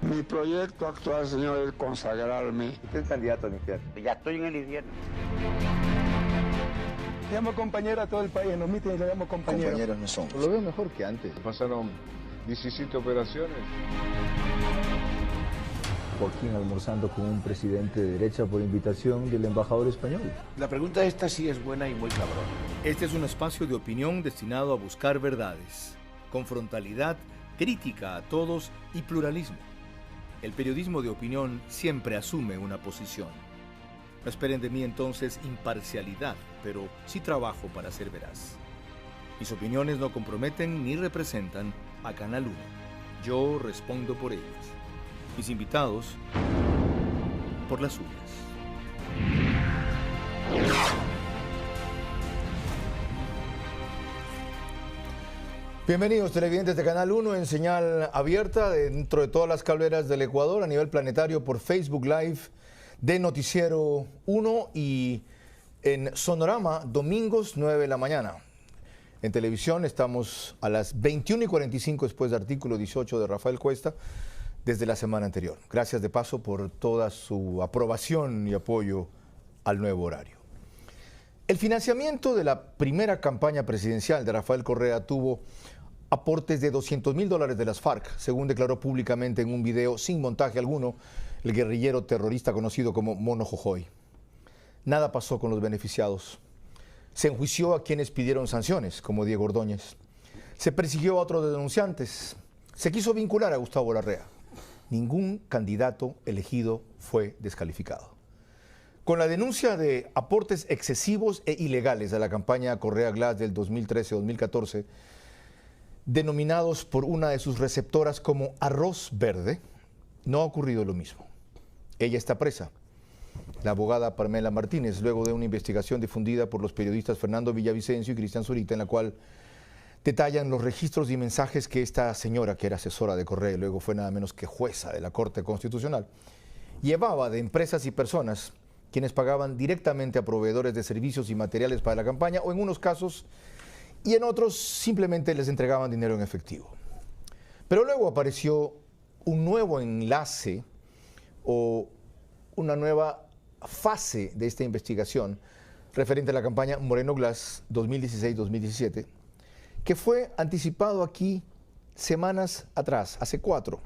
Mi proyecto actual, señor, es consagrarme. Usted es candidato al infierno. Ya estoy en el infierno. Llamo compañero a todo el país, en los mítines le llamo compañero. Compañeros no somos. Lo veo mejor que antes. Pasaron 17 operaciones. Joaquín almorzando con un presidente de derecha por invitación del embajador español. La pregunta esta sí es buena y muy cabrón. Este es un espacio de opinión destinado a buscar verdades, con frontalidad, crítica a todos y pluralismo. El periodismo de opinión siempre asume una posición. No esperen de mí entonces imparcialidad, pero sí trabajo para ser veraz. Mis opiniones no comprometen ni representan a Canal 1. Yo respondo por ellas. Mis invitados, por las suyas. Bienvenidos televidentes de Canal 1 en señal abierta dentro de todas las cableras del Ecuador a nivel planetario por Facebook Live de Noticiero 1 y en Sonorama domingos 9 de la mañana. En televisión estamos a las 21:45 después del artículo 18 de Rafael Cuesta desde la semana anterior. Gracias de paso por toda su aprobación y apoyo al nuevo horario. El financiamiento de la primera campaña presidencial de Rafael Correa tuvo aportes de $200.000 de las FARC, según declaró públicamente en un video sin montaje alguno el guerrillero terrorista conocido como Mono Jojoy. Nada pasó con los beneficiados. Se enjuició a quienes pidieron sanciones, como Diego Ordóñez. Se persiguió a otros denunciantes. Se quiso vincular a Gustavo Larrea. Ningún candidato elegido fue descalificado. Con la denuncia de aportes excesivos e ilegales a la campaña Correa Glass del 2013-2014, denominados por una de sus receptoras como arroz verde, no ha ocurrido lo mismo. Ella está presa. La abogada Pamela Martínez, luego de una investigación difundida por los periodistas Fernando Villavicencio y Cristian Zurita, en la cual detallan los registros y mensajes que esta señora, que era asesora de Correa y luego fue nada menos que jueza de la Corte Constitucional, llevaba de empresas y personas quienes pagaban directamente a proveedores de servicios y materiales para la campaña o en unos casos y en otros simplemente les entregaban dinero en efectivo. Pero luego apareció un nuevo enlace o una nueva fase de esta investigación referente a la campaña Moreno Glass 2016-2017, que fue anticipado aquí semanas atrás, hace 4,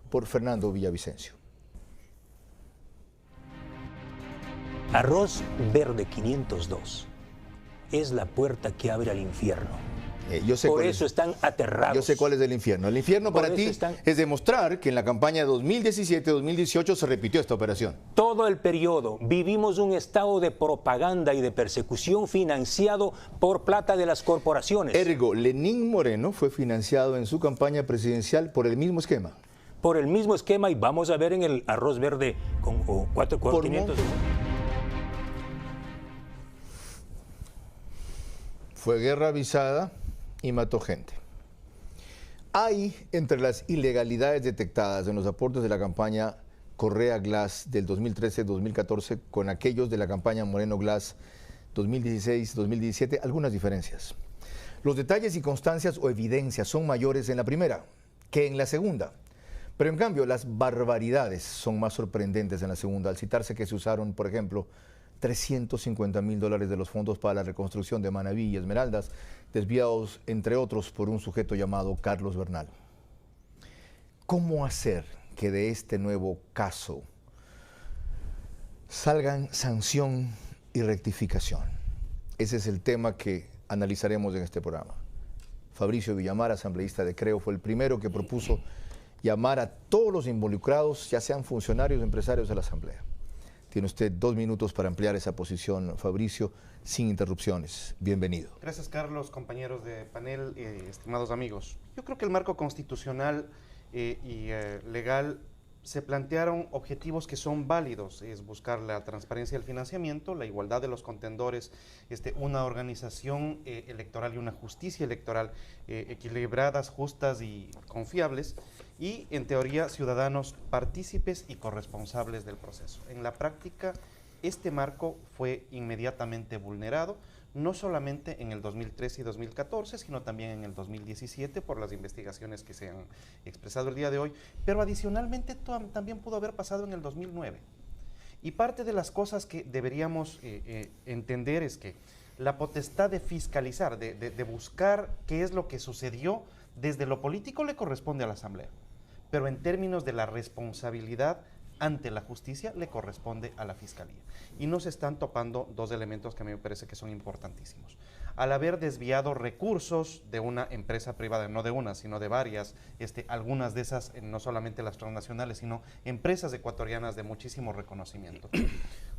por Fernando Villavicencio. Arroz Verde 502 es la puerta que abre al infierno. Por eso están aterrados. Yo sé cuál es el infierno. El infierno para ti es demostrar que en la campaña de 2017-2018 se repitió esta operación. Todo el periodo vivimos un estado de propaganda y de persecución financiado por plata de las corporaciones. Ergo, Lenín Moreno fue financiado en su campaña presidencial por el mismo esquema. Por el mismo esquema, y vamos a ver en el Arroz Verde con 4.500. Fue guerra avisada y mató gente. Hay entre las ilegalidades detectadas en los aportes de la campaña Correa Glass del 2013-2014 con aquellos de la campaña Moreno Glass 2016-2017 algunas diferencias. Los detalles y constancias o evidencias son mayores en la primera que en la segunda, pero en cambio las barbaridades son más sorprendentes en la segunda, al citarse que se usaron, por ejemplo, $350.000 de los fondos para la reconstrucción de Manabí y Esmeraldas, desviados, entre otros, por un sujeto llamado Carlos Bernal. ¿Cómo hacer que de este nuevo caso salgan sanción y rectificación? Ese es el tema que analizaremos en este programa. Fabricio Villamar, asambleísta de Creo, fue el primero que propuso llamar a todos los involucrados, ya sean funcionarios o empresarios de la Asamblea. Tiene usted 2 minutos para ampliar esa posición, Fabricio, sin interrupciones. Bienvenido. Gracias, Carlos, compañeros de panel, estimados amigos. Yo creo que el marco constitucional y legal se plantearon objetivos que son válidos, es buscar la transparencia del financiamiento, la igualdad de los contendores, una organización electoral y una justicia electoral equilibradas, justas y confiables, y en teoría ciudadanos partícipes y corresponsables del proceso. En la práctica, este marco fue inmediatamente vulnerado, no solamente en el 2013 y 2014, sino también en el 2017 por las investigaciones que se han expresado el día de hoy, pero adicionalmente también pudo haber pasado en el 2009. Y parte de las cosas que deberíamos entender es que la potestad de fiscalizar, de buscar qué es lo que sucedió desde lo político le corresponde a la Asamblea, pero en términos de la responsabilidad ante la justicia le corresponde a la Fiscalía. Y nos están topando dos elementos que a mí me parece que son importantísimos. Al haber desviado recursos de una empresa privada, no de una, sino de varias, algunas de esas, no solamente las transnacionales, sino empresas ecuatorianas de muchísimo reconocimiento.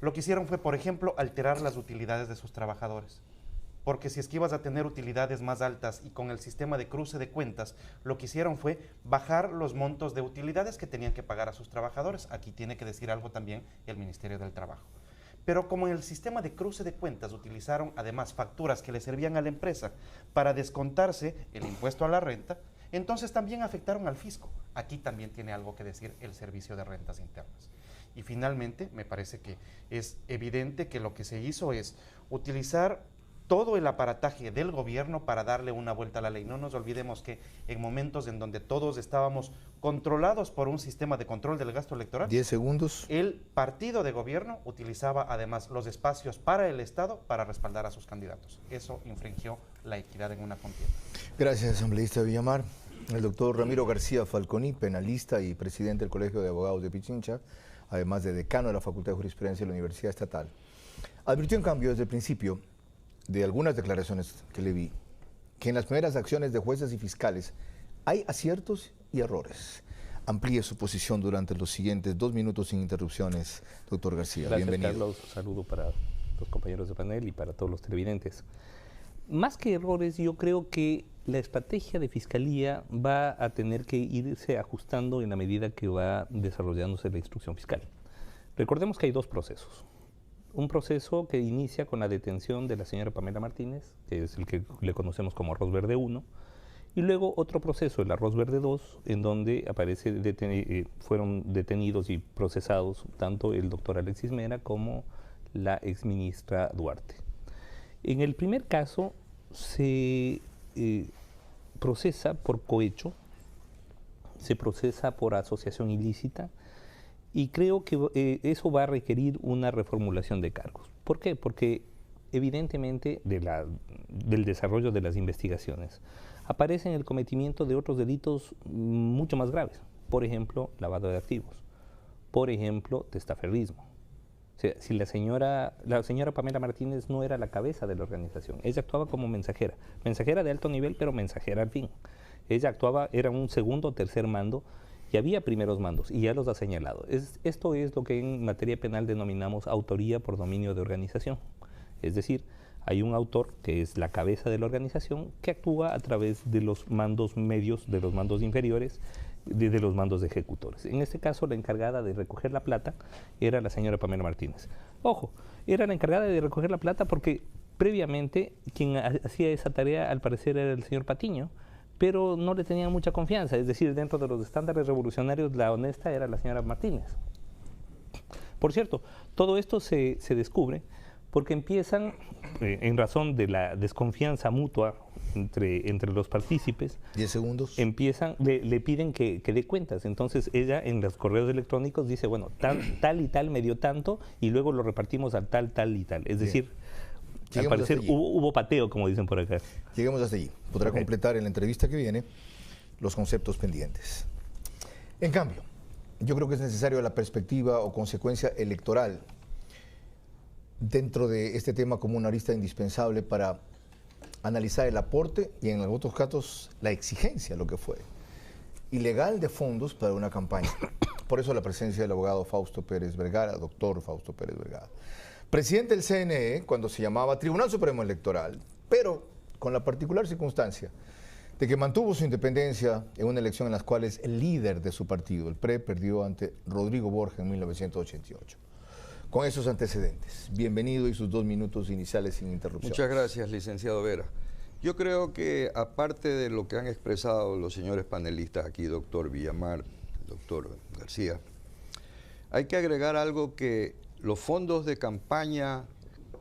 Lo que hicieron fue, por ejemplo, alterar las utilidades de sus trabajadores. Porque si es que ibas a tener utilidades más altas y con el sistema de cruce de cuentas, lo que hicieron fue bajar los montos de utilidades que tenían que pagar a sus trabajadores. Aquí tiene que decir algo también el Ministerio del Trabajo. Pero como en el sistema de cruce de cuentas utilizaron además facturas que le servían a la empresa para descontarse el impuesto a la renta, entonces también afectaron al fisco. Aquí también tiene algo que decir el Servicio de Rentas Internas. Y finalmente, me parece que es evidente que lo que se hizo es utilizar todo el aparataje del gobierno para darle una vuelta a la ley. No nos olvidemos que en momentos en donde todos estábamos controlados por un sistema de control del gasto electoral, 10 segundos. El partido de gobierno utilizaba además los espacios para el Estado para respaldar a sus candidatos. Eso infringió la equidad en una contienda. Gracias, asambleísta Villamar. El doctor Ramiro García Falconi, penalista y presidente del Colegio de Abogados de Pichincha, además de decano de la Facultad de Jurisprudencia de la Universidad Estatal, advirtió en cambio desde el principio de algunas declaraciones que le vi, que en las primeras acciones de jueces y fiscales hay aciertos y errores. Amplíe su posición durante los siguientes 2 minutos sin interrupciones, doctor García. Gracias, bienvenido. Carlos. Saludo para los compañeros de panel y para todos los televidentes. Más que errores, yo creo que la estrategia de Fiscalía va a tener que irse ajustando en la medida que va desarrollándose la instrucción fiscal. Recordemos que hay dos procesos. Un proceso que inicia con la detención de la señora Pamela Martínez, que es el que le conocemos como Arroz Verde 1, y luego otro proceso, el Arroz Verde 2, en donde fueron detenidos y procesados tanto el doctor Alexis Mera como la exministra Duarte. En el primer caso se procesa por cohecho, se procesa por asociación ilícita, y creo que eso va a requerir una reformulación de cargos. ¿Por qué? Porque evidentemente del desarrollo de las investigaciones aparecen el cometimiento de otros delitos mucho más graves. Por ejemplo, lavado de activos. Por ejemplo, testaferrismo. O sea, si la señora Pamela Martínez no era la cabeza de la organización, ella actuaba como mensajera de alto nivel, pero mensajera al fin. Ella actuaba, era un segundo o tercer mando, y había primeros mandos, y ya los ha señalado. Esto es lo que en materia penal denominamos autoría por dominio de organización. Es decir, hay un autor que es la cabeza de la organización que actúa a través de los mandos medios, de los mandos inferiores, de los mandos ejecutores. En este caso, la encargada de recoger la plata era la señora Pamela Martínez. Ojo, era la encargada de recoger la plata porque previamente quien hacía esa tarea al parecer era el señor Patiño, pero no le tenían mucha confianza. Es decir, dentro de los estándares revolucionarios, la honesta era la señora Martínez. Por cierto, todo esto se descubre porque empiezan, en razón de la desconfianza mutua entre los partícipes, 10 segundos. Le piden que dé cuentas. Entonces ella en los correos electrónicos dice, bueno, tal y tal me dio tanto y luego lo repartimos a tal y tal. Es decir, al parecer hubo pateo, como dicen por acá. Lleguemos hasta allí. Podrá completar en la entrevista que viene los conceptos pendientes. En cambio, yo creo que es necesario la perspectiva o consecuencia electoral dentro de este tema como una arista indispensable para analizar el aporte y en otros casos la exigencia, lo que fue ilegal de fondos para una campaña. Por eso la presencia del abogado Fausto Pérez Vergara, doctor Fausto Pérez Vergara, presidente del CNE cuando se llamaba Tribunal Supremo Electoral, pero con la particular circunstancia de que mantuvo su independencia en una elección en las cuales el líder de su partido, el PRE, perdió ante Rodrigo Borja en 1988. Con esos antecedentes, bienvenido y sus 2 minutos iniciales sin interrupción. Muchas gracias, licenciado Vera. Yo creo que aparte de lo que han expresado los señores panelistas aquí, doctor Villamar, doctor García, hay que agregar algo que los fondos de campaña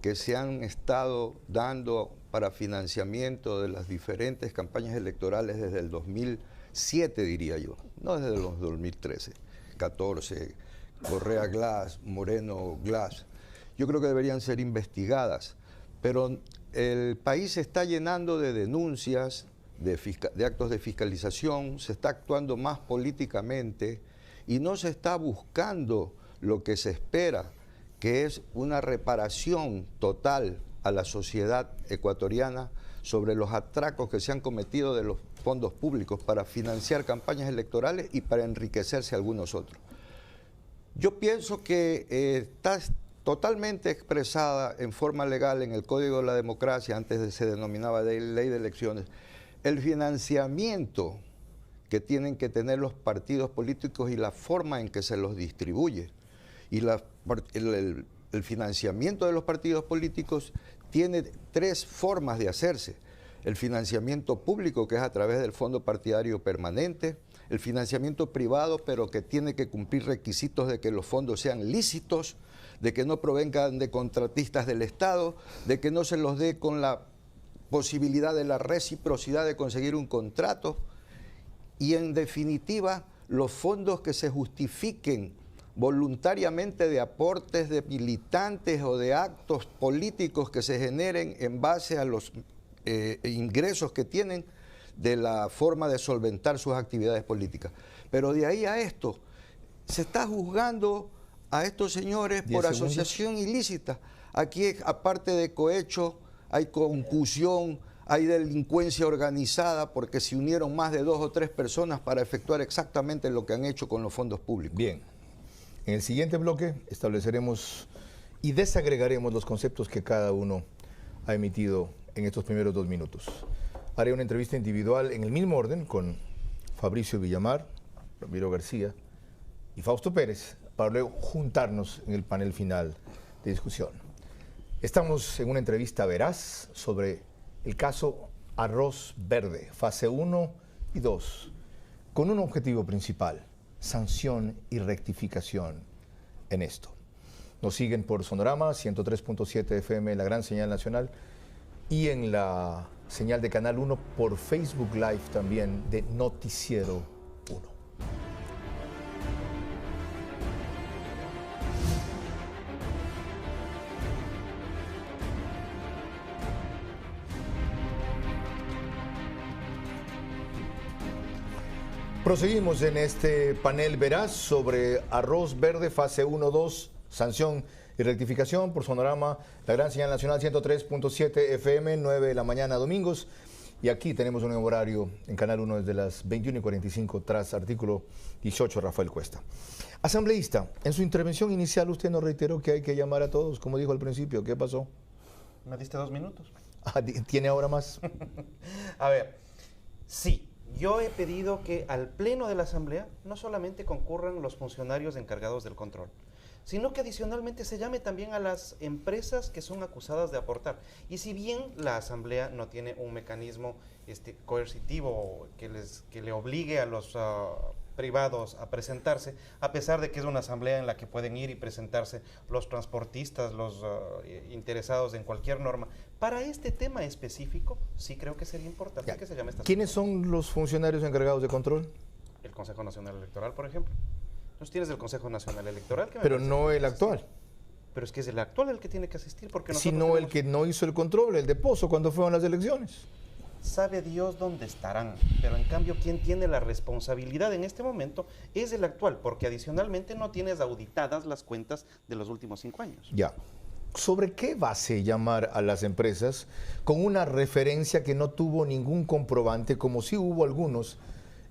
que se han estado dando para financiamiento de las diferentes campañas electorales desde el 2007, diría yo, no desde los 2013, 14, Correa Glass, Moreno Glass, yo creo que deberían ser investigadas, pero el país se está llenando de denuncias, de actos de fiscalización, se está actuando más políticamente y no se está buscando lo que se espera, que es una reparación total a la sociedad ecuatoriana sobre los atracos que se han cometido de los fondos públicos para financiar campañas electorales y para enriquecerse algunos otros. Yo pienso que está totalmente expresada en forma legal en el Código de la Democracia, antes se denominaba Ley de Elecciones, el financiamiento que tienen que tener los partidos políticos y la forma en que se los distribuye. Y el financiamiento de los partidos políticos tiene tres formas de hacerse. El financiamiento público, que es a través del Fondo Partidario Permanente, el financiamiento privado, pero que tiene que cumplir requisitos de que los fondos sean lícitos, de que no provengan de contratistas del Estado, de que no se los dé con la posibilidad de la reciprocidad de conseguir un contrato, y en definitiva los fondos que se justifiquen voluntariamente de aportes de militantes o de actos políticos que se generen en base a los ingresos que tienen de la forma de solventar sus actividades políticas. Pero de ahí a esto, se está juzgando a estos señores por asociación ilícita. Aquí, aparte de cohecho, hay concusión, hay delincuencia organizada, porque se unieron más de 2 o 3 personas para efectuar exactamente lo que han hecho con los fondos públicos. Bien. En el siguiente bloque estableceremos y desagregaremos los conceptos que cada uno ha emitido en estos primeros 2 minutos. Haré una entrevista individual en el mismo orden con Fabricio Villamar, Ramiro García y Fausto Pérez, para luego juntarnos en el panel final de discusión. Estamos en una entrevista veraz sobre el caso Arroz Verde, fase 1 y 2, con un objetivo principal: sanción y rectificación en esto. Nos siguen por Sonorama 103.7 FM, la gran señal nacional, y en la señal de Canal 1 por Facebook Live también de Noticiero 1. Proseguimos en este panel veraz sobre Arroz Verde, fase 1-2, sanción y rectificación por Sonorama, la gran señal nacional 103.7 FM, 9 de la mañana domingos. Y aquí tenemos un horario en Canal 1 desde las 21:45 tras artículo 18, Rafael Cuesta. Asambleísta, en su intervención inicial usted nos reiteró que hay que llamar a todos, como dijo al principio. ¿Qué pasó? Me diste 2 minutos. ¿Tiene ahora más? A ver, sí. Yo he pedido que al Pleno de la Asamblea no solamente concurran los funcionarios encargados del control, sino que adicionalmente se llame también a las empresas que son acusadas de aportar. Y si bien la Asamblea no tiene un mecanismo coercitivo que le obligue a los privados a presentarse, a pesar de que es una asamblea en la que pueden ir y presentarse los transportistas, los interesados en cualquier norma, para este tema específico sí creo que sería importante que se llame esta asamblea. ¿Quiénes son los funcionarios encargados de control? El Consejo Nacional Electoral, por ejemplo. Entonces tienes el Consejo Nacional Electoral. Que pero no el actual. Pero es que es el actual el que tiene que asistir, porque si no el que no hizo el control, el de Pozo, cuando fueron las elecciones. Sabe Dios dónde estarán, pero en cambio quien tiene la responsabilidad en este momento es el actual, porque adicionalmente no tienes auditadas las cuentas de los últimos 5 años. Ya. ¿Sobre qué base llamar a las empresas con una referencia que no tuvo ningún comprobante, como sí hubo algunos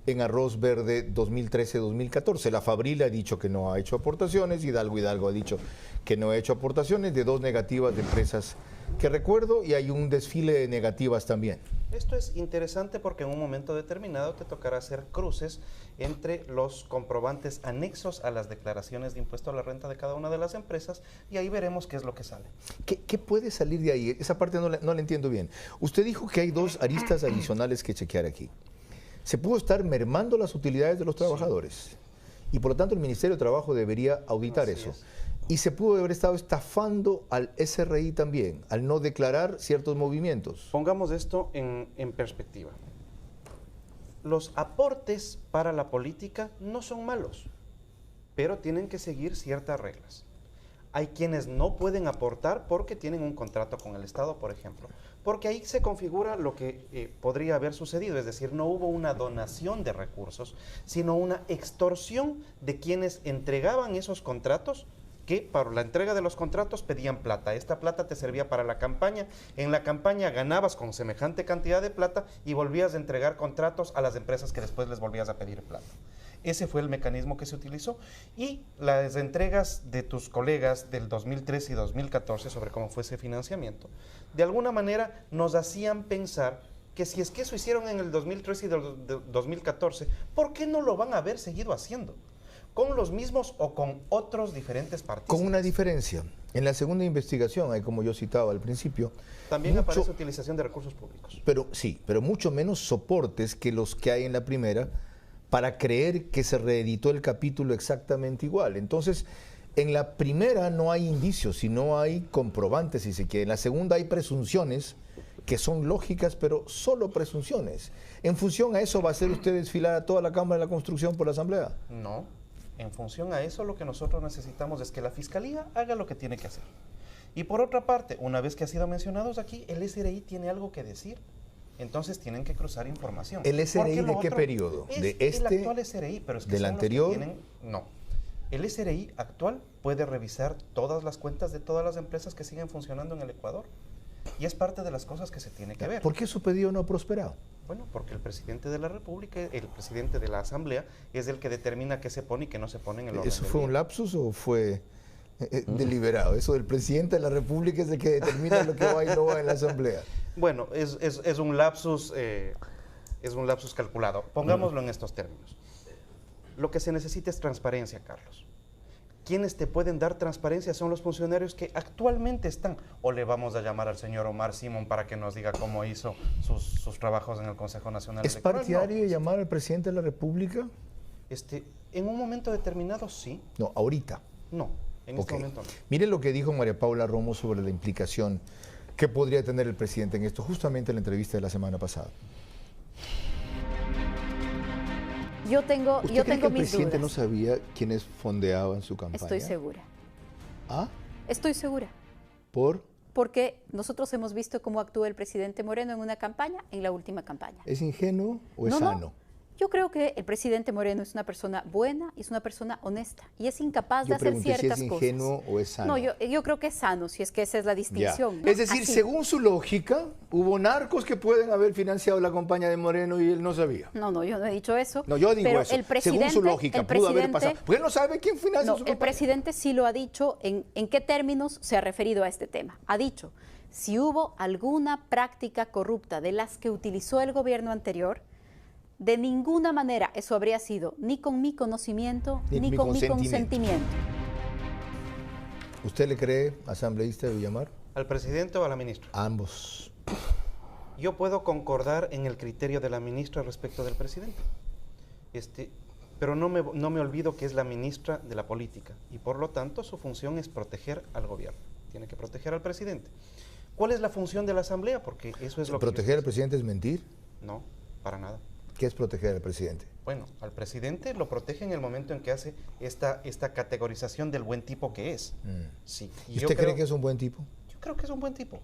en Arroz Verde 2013-2014? La Fabril ha dicho que no ha hecho aportaciones, Hidalgo ha dicho que no ha hecho aportaciones, de 2 negativas de empresas que recuerdo, y hay un desfile de negativas también. Esto es interesante porque en un momento determinado te tocará hacer cruces entre los comprobantes anexos a las declaraciones de impuesto a la renta de cada una de las empresas, y ahí veremos qué es lo que sale. ¿Qué puede salir de ahí? Esa parte no la entiendo bien. Usted dijo que hay 2 aristas adicionales que chequear aquí. Se pudo estar mermando las utilidades de los trabajadores, y por lo tanto el Ministerio de Trabajo debería auditar eso. Y se pudo haber estado estafando al SRI también, al no declarar ciertos movimientos. Pongamos esto en perspectiva. Los aportes para la política no son malos, pero tienen que seguir ciertas reglas. Hay quienes no pueden aportar porque tienen un contrato con el Estado, por ejemplo, porque ahí se configura lo que podría haber sucedido, es decir, no hubo una donación de recursos, sino una extorsión de quienes entregaban esos contratos, que para la entrega de los contratos pedían plata. Esta plata te servía para la campaña. En la campaña ganabas con semejante cantidad de plata y volvías a entregar contratos a las empresas que después les volvías a pedir plata. Ese fue el mecanismo que se utilizó. Y las entregas de tus colegas del 2013 y 2014 sobre cómo fue ese financiamiento, de alguna manera nos hacían pensar que si es que eso hicieron en el 2013 y 2014, ¿por qué no lo van a haber seguido haciendo? ¿Con los mismos o con otros diferentes partidos? Con una diferencia. En la segunda investigación, ahí como yo citaba al principio, también aparece utilización de recursos públicos. Pero sí, pero mucho menos soportes que los que hay en la primera para creer que se reeditó el capítulo exactamente igual. Entonces, en la primera no hay indicios, sino hay comprobantes, si se quiere. En la segunda hay presunciones que son lógicas, pero solo presunciones. ¿En función a eso va a hacer usted desfilar a toda la Cámara de la Construcción por la Asamblea? No. En función a eso, lo que nosotros necesitamos es que la Fiscalía haga lo que tiene que hacer. Y por otra parte, una vez que ha sido mencionados aquí, el SRI tiene algo que decir. Entonces tienen que cruzar información. ¿El SRI de qué periodo? ¿De este? El actual SRI, pero es que ¿del anterior? No. El SRI actual puede revisar todas las cuentas de todas las empresas que siguen funcionando en el Ecuador. Y es parte de las cosas que se tiene que ver. ¿Por qué su pedido no ha prosperado? Bueno, porque el presidente de la República, el presidente de la Asamblea, es el que determina qué se pone y qué no se pone en el orden. ¿Eso fue un lapsus o fue deliberado? Eso del presidente de la República es el que determina lo que va y no va en la Asamblea. Bueno, es un lapsus calculado. Pongámoslo en estos términos. Lo que se necesita es transparencia, Carlos. Quienes te pueden dar transparencia son los funcionarios que actualmente están. O le vamos a llamar al señor Omar Simón para que nos diga cómo hizo sus trabajos en el Consejo Nacional Electoral. ¿Es partidario de llamar al presidente de la República? En un momento determinado, sí. No, ahorita. No, en este momento no. Miren lo que dijo María Paula Romo sobre la implicación que podría tener el presidente en esto, justamente en la entrevista de la semana pasada. Yo tengo mis dudas. ¿Usted cree que el presidente no sabía quiénes fondeaban su campaña? Estoy segura. ¿Ah? Estoy segura. ¿Por? Porque nosotros hemos visto cómo actúa el presidente Moreno en una campaña, en la última campaña. ¿Es ingenuo o es sano? No. Yo creo que el presidente Moreno es una persona buena y es una persona honesta y es incapaz de hacer ciertas cosas. ¿Si es ingenuo o es sano? No, yo creo que es sano, si es que esa es la distinción. ¿No? Es decir, según su lógica, hubo narcos que pueden haber financiado la campaña de Moreno y él no sabía. No, yo no he dicho eso. No, yo digo pero eso. El presidente, según su lógica, pudo haber pasado. Porque él no sabe quién financia su campaña. El presidente sí lo ha dicho en qué términos se ha referido a este tema. Ha dicho, si hubo alguna práctica corrupta de las que utilizó el gobierno anterior, de ninguna manera eso habría sido ni con mi conocimiento ni con mi consentimiento. ¿Usted le cree, asambleísta de Villamar? ¿Al presidente o a la ministra? A ambos. Yo puedo concordar en el criterio de la ministra respecto del presidente. Pero no me olvido que es la ministra de la política y por lo tanto su función es proteger al gobierno. Tiene que proteger al presidente. ¿Cuál es la función de la Asamblea? Porque eso es lo que... ¿Proteger al presidente es mentir? No, para nada. ¿Qué es proteger al presidente? Bueno, al presidente lo protege en el momento en que hace esta categorización del buen tipo que es. Sí. ¿Y usted cree que es un buen tipo? Yo creo que es un buen tipo.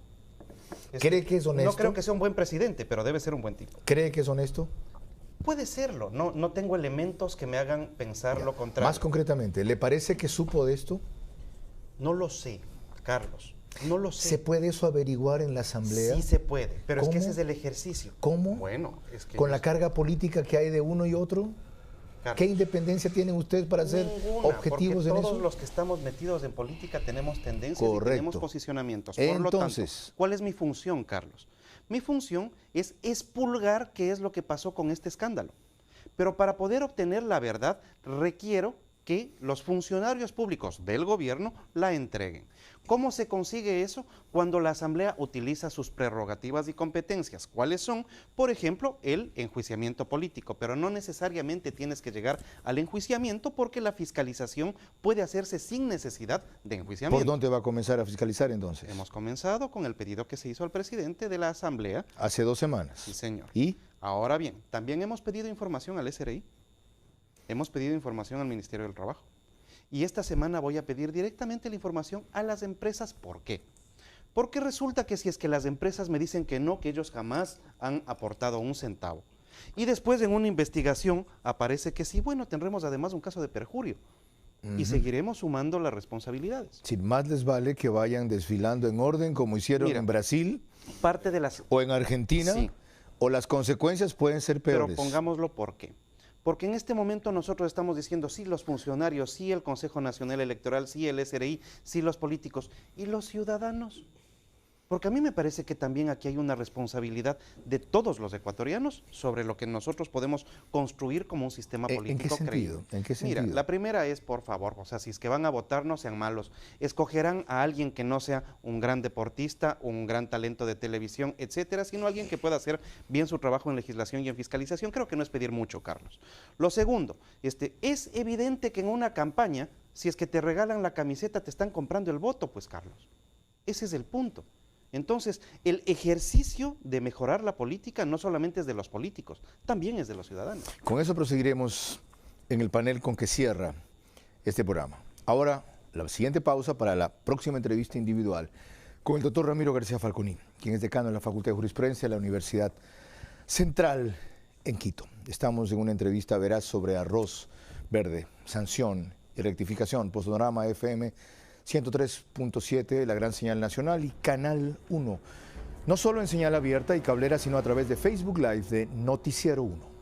¿Cree que es honesto? No creo que sea un buen presidente, pero debe ser un buen tipo. ¿Cree que es honesto? Puede serlo. No tengo elementos que me hagan pensar lo contrario. Más concretamente, ¿le parece que supo de esto? No lo sé, Carlos. No lo sé. ¿Se puede eso averiguar en la Asamblea? Sí se puede, pero es que ese es el ejercicio. ¿Cómo? Bueno, es que... ¿Con la carga política que hay de uno y otro? Carlos, ¿qué independencia tienen ustedes para ser objetivos en eso? Todos los que estamos metidos en política tenemos tendencias y tenemos posicionamientos. Por lo tanto, ¿cuál es mi función, Carlos? Mi función es expulgar qué es lo que pasó con este escándalo. Pero para poder obtener la verdad requiero que los funcionarios públicos del gobierno la entreguen. ¿Cómo se consigue eso? Cuando la Asamblea utiliza sus prerrogativas y competencias. ¿Cuáles son? Por ejemplo, el enjuiciamiento político, pero no necesariamente tienes que llegar al enjuiciamiento porque la fiscalización puede hacerse sin necesidad de enjuiciamiento. ¿Por dónde va a comenzar a fiscalizar entonces? Hemos comenzado con el pedido que se hizo al presidente de la Asamblea. Hace 2 semanas. Sí, señor. ¿Y? Ahora bien, también hemos pedido información al SRI, hemos pedido información al Ministerio del Trabajo. Y esta semana voy a pedir directamente la información a las empresas. ¿Por qué? Porque resulta que si es que las empresas me dicen que no, que ellos jamás han aportado un centavo, y después en una investigación aparece que sí, bueno, tendremos además un caso de perjurio. Y seguiremos sumando las responsabilidades. Si más les vale que vayan desfilando en orden como hicieron en Brasil parte de las... o en Argentina, sí, o las consecuencias pueden ser peores. Pero pongámoslo por qué. Porque en este momento nosotros estamos diciendo sí los funcionarios, sí el Consejo Nacional Electoral, sí el SRI, sí los políticos y los ciudadanos. Porque a mí me parece que también aquí hay una responsabilidad de todos los ecuatorianos sobre lo que nosotros podemos construir como un sistema político creíble. ¿En qué sentido? Mira, la primera es, por favor, o sea, si es que van a votar, no sean malos. Escogerán a alguien que no sea un gran deportista, un gran talento de televisión, etcétera, sino alguien que pueda hacer bien su trabajo en legislación y en fiscalización. Creo que no es pedir mucho, Carlos. Lo segundo, es evidente que en una campaña, si es que te regalan la camiseta, te están comprando el voto, pues, Carlos. Ese es el punto. Entonces, el ejercicio de mejorar la política no solamente es de los políticos, también es de los ciudadanos. Con eso proseguiremos en el panel con que cierra este programa. Ahora, la siguiente pausa para la próxima entrevista individual con el doctor Ramiro García Falconi, quien es decano de la Facultad de Jurisprudencia de la Universidad Central en Quito. Estamos en una entrevista veraz sobre arroz verde, sanción y rectificación, Postonorama FM 103.7, la gran señal nacional, y Canal 1. No solo en señal abierta y cablera, sino a través de Facebook Live de Noticiero 1.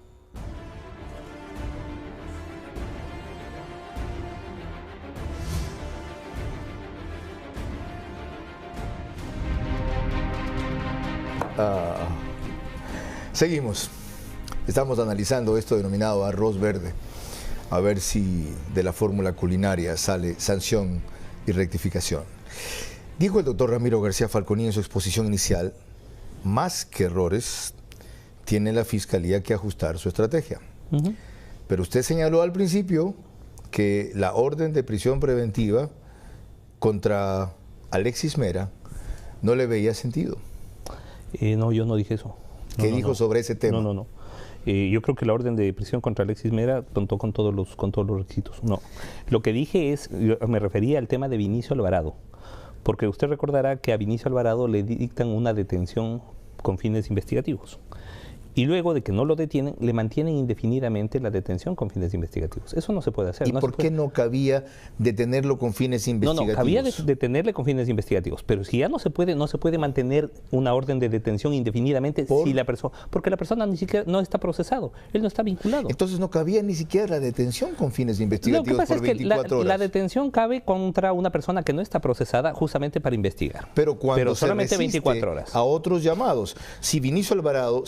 Seguimos. Estamos analizando esto denominado arroz verde. A ver si de la fórmula culinaria sale sanción y rectificación. Dijo el doctor Ramiro García Falconi en su exposición inicial, más que errores, tiene la Fiscalía que ajustar su estrategia. Pero usted señaló al principio que la orden de prisión preventiva contra Alexis Mera no le veía sentido. No, yo no dije eso. ¿Qué dijo sobre ese tema? No. Yo creo que la orden de prisión contra Alexis Mera contó con todos los requisitos. No, lo que dije es, me refería al tema de Vinicio Alvarado, porque usted recordará que a Vinicio Alvarado le dictan una detención con fines investigativos. Y luego de que no lo detienen, le mantienen indefinidamente la detención con fines investigativos. Eso no se puede hacer. ¿Y por qué no cabía detenerlo con fines investigativos? No, cabía detenerle con fines investigativos, pero si ya no se puede mantener una orden de detención indefinidamente si la persona, porque la persona ni siquiera no está procesado, él no está vinculado. Entonces no cabía ni siquiera la detención con fines investigativos por 24 horas. La detención cabe contra una persona que no está procesada justamente para investigar. Pero cuando solamente se resiste 24 horas. A otros llamados, si Vinicio Alvarado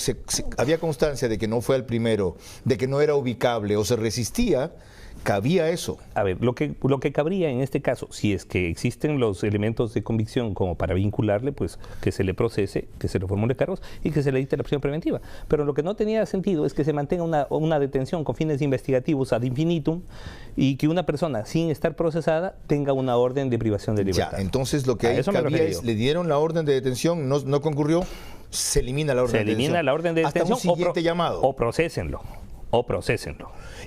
había constancia de que no fue el primero, de que no era ubicable o se resistía, cabía eso. A ver, lo que cabría en este caso, si es que existen los elementos de convicción como para vincularle, pues que se le procese, que se le formule cargos y que se le dicte la prisión preventiva. Pero lo que no tenía sentido es que se mantenga una detención con fines investigativos ad infinitum y que una persona sin estar procesada tenga una orden de privación de libertad. Ya, entonces lo que ahí cabía es, le dieron la orden de detención, no concurrió, se elimina la orden de detención. Se elimina la orden de detención. Hasta un siguiente llamado. O procésenlo.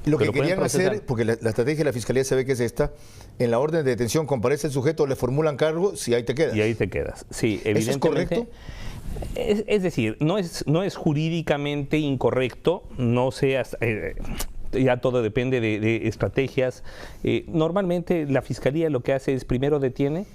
Y lo que querían hacer, porque la estrategia de la Fiscalía se ve que es esta, en la orden de detención comparece el sujeto, le formulan cargos y ahí te quedas. Y ahí te quedas, sí, evidentemente. ¿Eso es correcto? Es decir, no es jurídicamente incorrecto, no seas... ya todo depende de estrategias. Normalmente la Fiscalía lo que hace es primero detiene,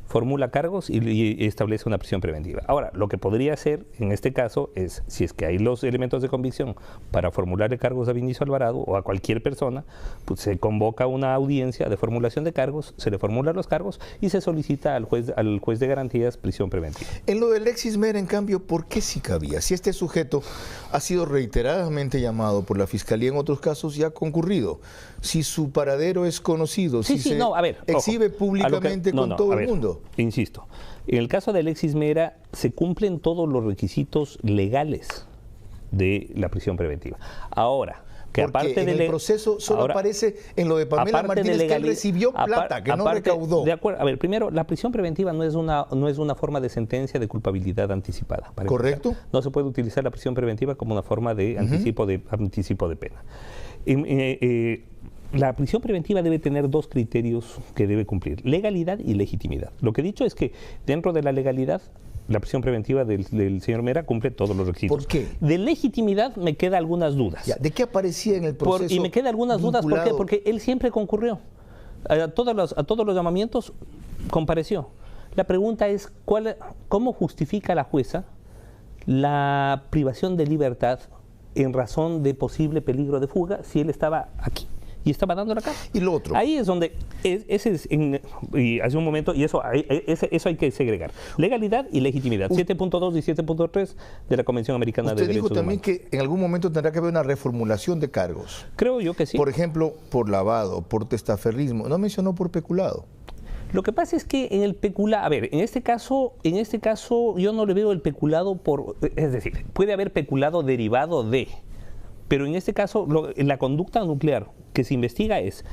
formula cargos y establece una prisión preventiva. Ahora, lo que podría hacer en este caso es, si es que hay los elementos de convicción para formularle cargos a Vinicio Alvarado o a cualquier persona, pues se convoca una audiencia de formulación de cargos, se le formulan los cargos y se solicita al juez de garantías prisión preventiva. En lo de Alexis Mera, en cambio, ¿por qué sí cabía? Si este sujeto ha sido reiteradamente llamado por la Fiscalía en otros casos y ha concurrido, si su paradero es conocido, si se exhibe públicamente con todo el mundo. Insisto, en el caso de Alexis Mera se cumplen todos los requisitos legales de la prisión preventiva. Ahora, que porque aparte en el proceso solo aparece en lo de Pamela Martínez que él recibió plata, que no recaudó. De acuerdo, a ver, primero, la prisión preventiva no es una forma de sentencia de culpabilidad anticipada. ¿Correcto? Empezar. No se puede utilizar la prisión preventiva como una forma de anticipo de pena. La prisión preventiva debe tener dos criterios que debe cumplir: legalidad y legitimidad. Lo que he dicho es que dentro de la legalidad, la prisión preventiva del señor Mera cumple todos los requisitos. ¿Por qué? De legitimidad me quedan algunas dudas. Ya, ¿de qué aparecía en el proceso? Y me quedan algunas dudas, ¿por qué? Porque él siempre concurrió. A todos los llamamientos compareció. La pregunta es, ¿cómo justifica la jueza la privación de libertad en razón de posible peligro de fuga si él estaba aquí y estaba dando la cara? Y lo otro. Ahí es donde, y hace un momento, y eso hay que segregar. Legalidad y legitimidad. 7.2 y 7.3 de la Convención Americana de Derechos Humanos. Usted dijo también que en algún momento tendrá que haber una reformulación de cargos. Creo yo que sí. Por ejemplo, por lavado, por testaferrismo. No mencionó por peculado. Lo que pasa es que en el peculado, a ver, en este caso yo no le veo el peculado es decir, puede haber peculado derivado de, pero en este caso la conducta nuclear que se investiga es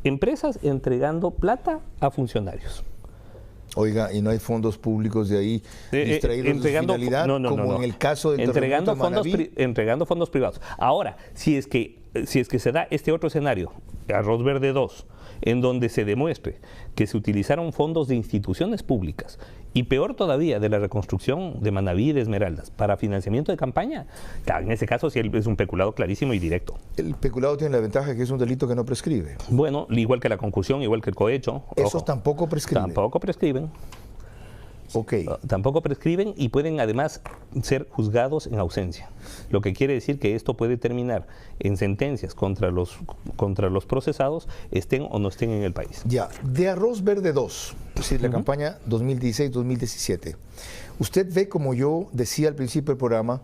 empresas entregando plata a funcionarios. Oiga, ¿y no hay fondos públicos de ahí distraídos de finalidad, como en el caso del terremoto de Manabí? Entregando fondos privados. Ahora, si es que se da este otro escenario, Arroz Verde 2, en donde se demuestre que se utilizaron fondos de instituciones públicas y peor todavía de la reconstrucción de Manabí y de Esmeraldas para financiamiento de campaña, en ese caso sí es un peculado clarísimo y directo. El peculado tiene la ventaja que es un delito que no prescribe. Bueno, igual que la concursión, igual que el cohecho. ¿Esos tampoco prescriben? Tampoco prescriben. Okay. Tampoco prescriben y pueden además ser juzgados en ausencia. Lo que quiere decir que esto puede terminar en sentencias contra los procesados, estén o no estén en el país. Ya, de Arroz Verde 2, es decir, la campaña 2016-2017, usted ve, como yo decía al principio del programa,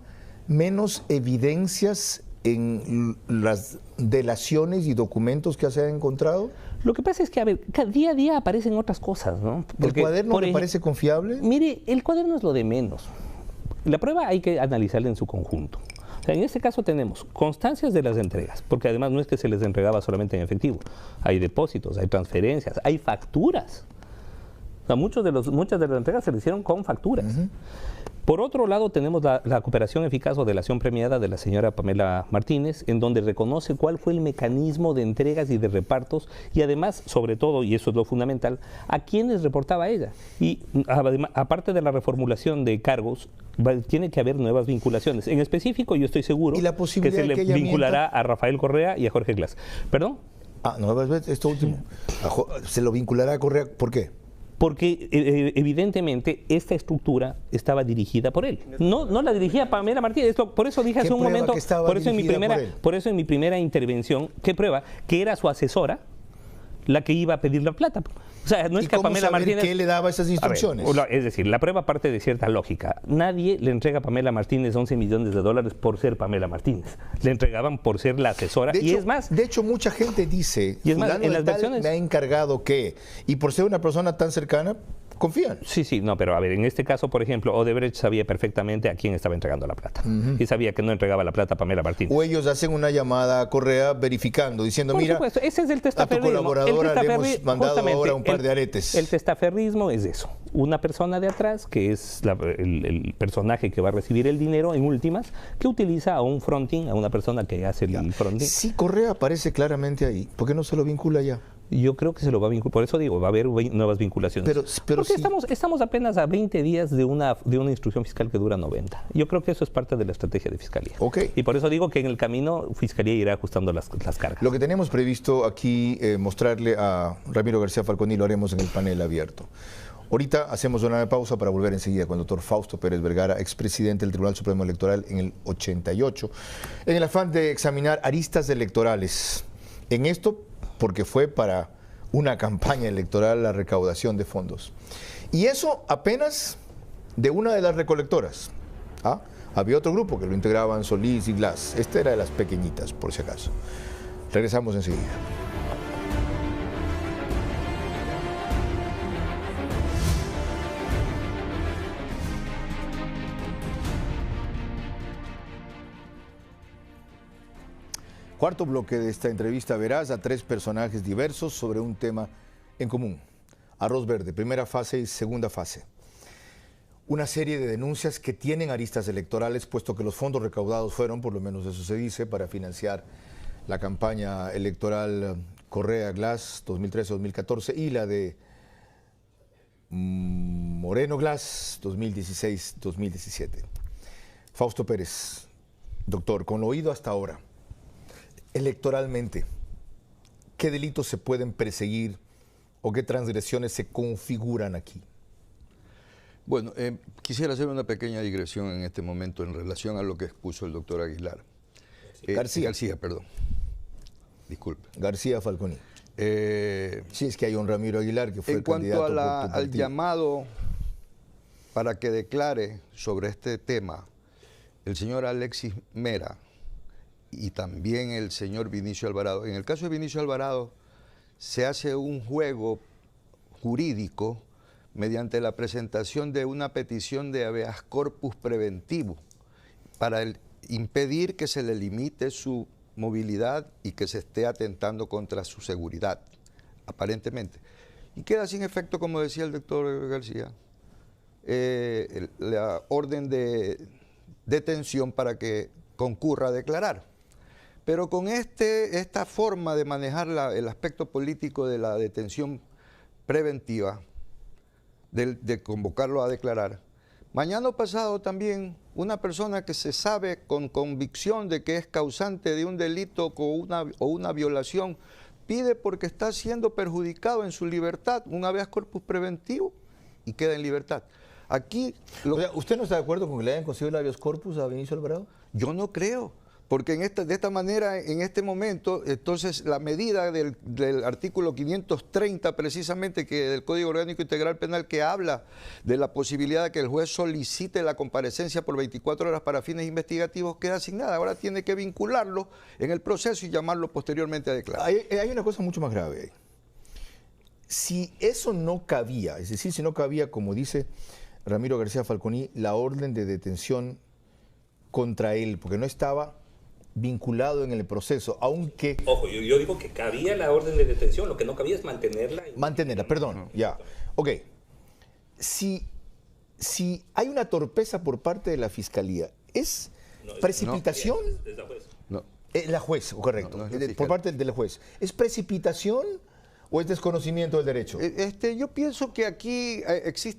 menos evidencias en las delaciones y documentos que se han encontrado. Lo que pasa es que, a ver, día a día aparecen otras cosas, ¿no? Porque, ¿el cuaderno le parece confiable? Mire, el cuaderno es lo de menos. La prueba hay que analizarla en su conjunto. O sea, en este caso tenemos constancias de las entregas, porque además no es que se les entregaba solamente en efectivo. Hay depósitos, hay transferencias, hay facturas. O sea, muchas de las entregas se le hicieron con facturas. Por otro lado, tenemos la cooperación eficaz o delación premiada de la señora Pamela Martínez, en donde reconoce cuál fue el mecanismo de entregas y de repartos y además, sobre todo, y eso es lo fundamental, a quiénes reportaba ella. Y aparte de la reformulación de cargos, tiene que haber nuevas vinculaciones. En específico, yo estoy seguro que se le vinculará a Rafael Correa y a Jorge Glass. ¿Perdón? Esto último. ¿Se lo vinculará a Correa? ¿Por qué? Porque evidentemente esta estructura estaba dirigida por él. No la dirigía Pamela Martínez. Por eso dije hace un momento, por eso en mi primera intervención, ¿qué prueba? Que era su asesora la que iba a pedir la plata. O sea, no es que a Pamela Martínez... ¿Qué le daba esas instrucciones? Es decir, la prueba parte de cierta lógica. Nadie le entrega a Pamela Martínez $11 millones por ser Pamela Martínez. Le entregaban por ser la asesora. De hecho, mucha gente dice, y es más, en las versiones me ha encargado que, y por ser una persona tan cercana, confían. Sí, no, pero a ver, en este caso, por ejemplo, Odebrecht sabía perfectamente a quién estaba entregando la plata. Y sabía que no entregaba la plata a Pamela Martínez. O ellos hacen una llamada a Correa verificando, diciendo, por mira, supuesto, ese es el testaferrismo. A tu colaboradora le hemos mandado ahora un par de aretes. El testaferrismo es eso. Una persona de atrás, que es el personaje que va a recibir el dinero en últimas, que utiliza a un fronting, a una persona que hace el fronting. Si Correa aparece claramente ahí, ¿por qué no se lo vincula ya? Yo creo que se lo va a vincular, por eso digo, va a haber nuevas vinculaciones. Porque estamos apenas a 20 días de una instrucción fiscal que dura 90. Yo creo que eso es parte de la estrategia de Fiscalía. Y por eso digo que en el camino Fiscalía irá ajustando las cargas. Lo que tenemos previsto aquí, mostrarle a Ramiro García Falconi, lo haremos en el panel abierto. Ahorita hacemos una pausa para volver enseguida con el doctor Fausto Pérez Vergara, expresidente del Tribunal Supremo Electoral en el 88, en el afán de examinar aristas electorales. En esto, porque fue para una campaña electoral la recaudación de fondos. Y eso apenas de una de las recolectoras. ¿Ah? Había otro grupo que lo integraban Solís y Glass. Esta era de las pequeñitas, por si acaso. Regresamos enseguida. Cuarto bloque de esta entrevista verás a 3 personajes diversos sobre un tema en común. Arroz verde, primera fase y segunda fase. Una serie de denuncias que tienen aristas electorales, puesto que los fondos recaudados fueron, por lo menos eso se dice, para financiar la campaña electoral Correa-Glass 2013-2014 y la de Moreno-Glass 2016-2017. Fausto Pérez, doctor, con lo oído hasta ahora, electoralmente, ¿qué delitos se pueden perseguir o qué transgresiones se configuran aquí? Bueno, quisiera hacer una pequeña digresión en este momento en relación a lo que expuso el doctor Aguilar. García, perdón. Disculpe. García Falconi. Sí, es que hay un Ramiro Aguilar que fue el candidato por tu partido. En cuanto al llamado para que declare sobre este tema el señor Alexis Mera y también el señor Vinicio Alvarado. En el caso de Vinicio Alvarado se hace un juego jurídico mediante la presentación de una petición de habeas corpus preventivo para impedir que se le limite su movilidad y que se esté atentando contra su seguridad, aparentemente. Y queda sin efecto, como decía el doctor García, la orden de detención para que concurra a declarar. Pero con esta forma de manejar el aspecto político de la detención preventiva, de convocarlo a declarar, mañana o pasado también una persona que se sabe con convicción de que es causante de un delito o una violación, pide porque está siendo perjudicado en su libertad un habeas corpus preventivo y queda en libertad. Aquí... O sea, ¿usted no está de acuerdo con que le hayan concedido el habeas corpus a Vinicio Alvarado? Yo no creo. Porque de esta manera, en este momento, entonces la medida del artículo 530 precisamente del Código Orgánico Integral Penal, que habla de la posibilidad de que el juez solicite la comparecencia por 24 horas para fines investigativos, queda sin nada. Ahora tiene que vincularlo en el proceso y llamarlo posteriormente a declarar. Hay una cosa mucho más grave ahí. Si eso no cabía, es decir, si no cabía, como dice Ramiro García Falconi, la orden de detención contra él, porque no estaba vinculado en el proceso, aunque... Ojo, yo digo que cabía la orden de detención, lo que no cabía es mantenerla. Mantenerla, perdón, ya. Ok, si hay una torpeza por parte de la Fiscalía, ¿es precipitación? Es la juez. No. La juez, correcto, por parte del juez. ¿Es precipitación o es desconocimiento del derecho? Yo pienso que aquí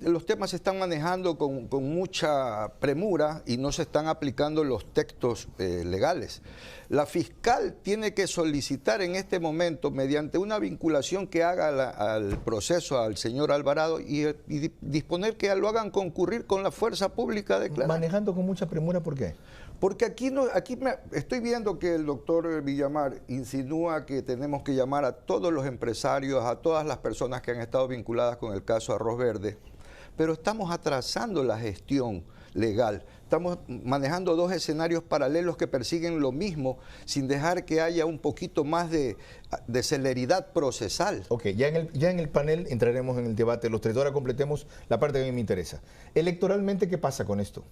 los temas se están manejando con mucha premura y no se están aplicando los textos legales. La fiscal tiene que solicitar en este momento, mediante una vinculación que haga al proceso al señor Alvarado y disponer que lo hagan concurrir con la fuerza pública a declarar. Manejando con mucha premura, ¿por qué? Porque aquí estoy viendo que el doctor Villamar insinúa que tenemos que llamar a todos los empresarios, a todas las personas que han estado vinculadas con el caso Arroz Verde, pero estamos atrasando la gestión legal. Estamos manejando 2 escenarios paralelos que persiguen lo mismo, sin dejar que haya un poquito más de celeridad procesal. Ok, ya en el panel entraremos en el debate los 3. Ahora completemos la parte que a mí me interesa. Electoralmente, ¿qué pasa con esto?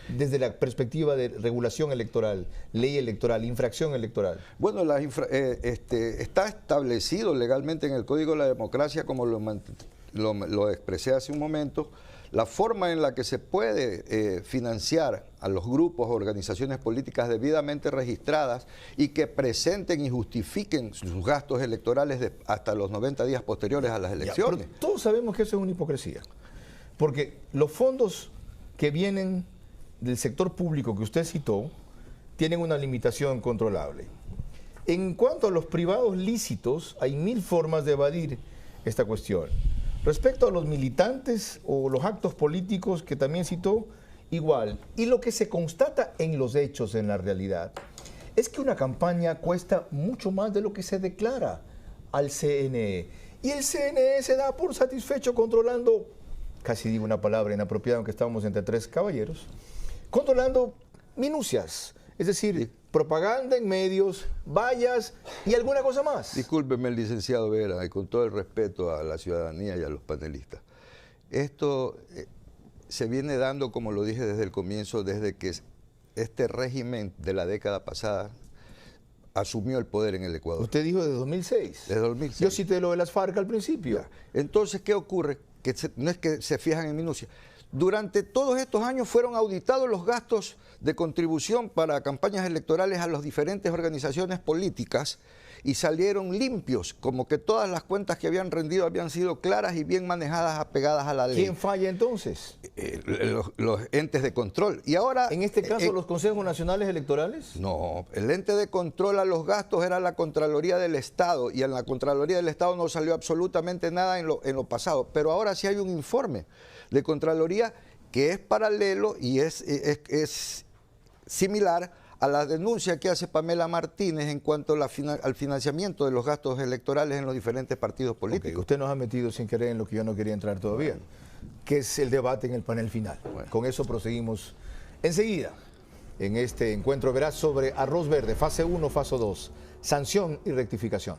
Desde la perspectiva de regulación electoral, ley electoral, infracción electoral. Bueno, está establecido legalmente en el Código de la Democracia, como lo expresé hace un momento, la forma en la que se puede financiar a los grupos o organizaciones políticas debidamente registradas y que presenten y justifiquen sus gastos electorales hasta los 90 días posteriores a las elecciones. Ya, todos sabemos que eso es una hipocresía, porque los fondos que vienen del sector público que usted citó tienen una limitación controlable. En cuanto a los privados lícitos, hay 1000 formas de evadir esta cuestión. Respecto a los militantes o los actos políticos que también citó, igual. Y lo que se constata en los hechos, en la realidad, es que una campaña cuesta mucho más de lo que se declara al CNE. Y el CNE se da por satisfecho controlando, casi digo una palabra inapropiada, aunque estamos entre tres caballeros, controlando minucias, es decir, propaganda en medios, vallas y alguna cosa más. Discúlpeme, el licenciado Vera, y con todo el respeto a la ciudadanía y a los panelistas. Esto se viene dando, como lo dije desde el comienzo, desde que este régimen de la década pasada asumió el poder en el Ecuador. Usted dijo de 2006. Desde 2006. Yo cité lo de las FARC al principio. Ya. Entonces, ¿qué ocurre? Que no es que se fijan en minucia. Durante todos estos años fueron auditados los gastos de contribución para campañas electorales a las diferentes organizaciones políticas y salieron limpios, como que todas las cuentas que habían rendido habían sido claras y bien manejadas, apegadas a la ley. ¿Quién falla entonces? Los entes de control. Y ahora, ¿en este caso los consejos nacionales electorales? No, el ente de control a los gastos era la Contraloría del Estado, y en la Contraloría del Estado no salió absolutamente nada en lo pasado, pero ahora sí hay un informe de Contraloría que es paralelo y es similar a la denuncia que hace Pamela Martínez en cuanto al financiamiento de los gastos electorales en los diferentes partidos políticos. Okay, usted nos ha metido sin querer en lo que yo no quería entrar todavía, que es el debate en el panel final. Bueno. Con eso proseguimos enseguida en este encuentro veraz sobre arroz verde, fase 1, fase 2, sanción y rectificación.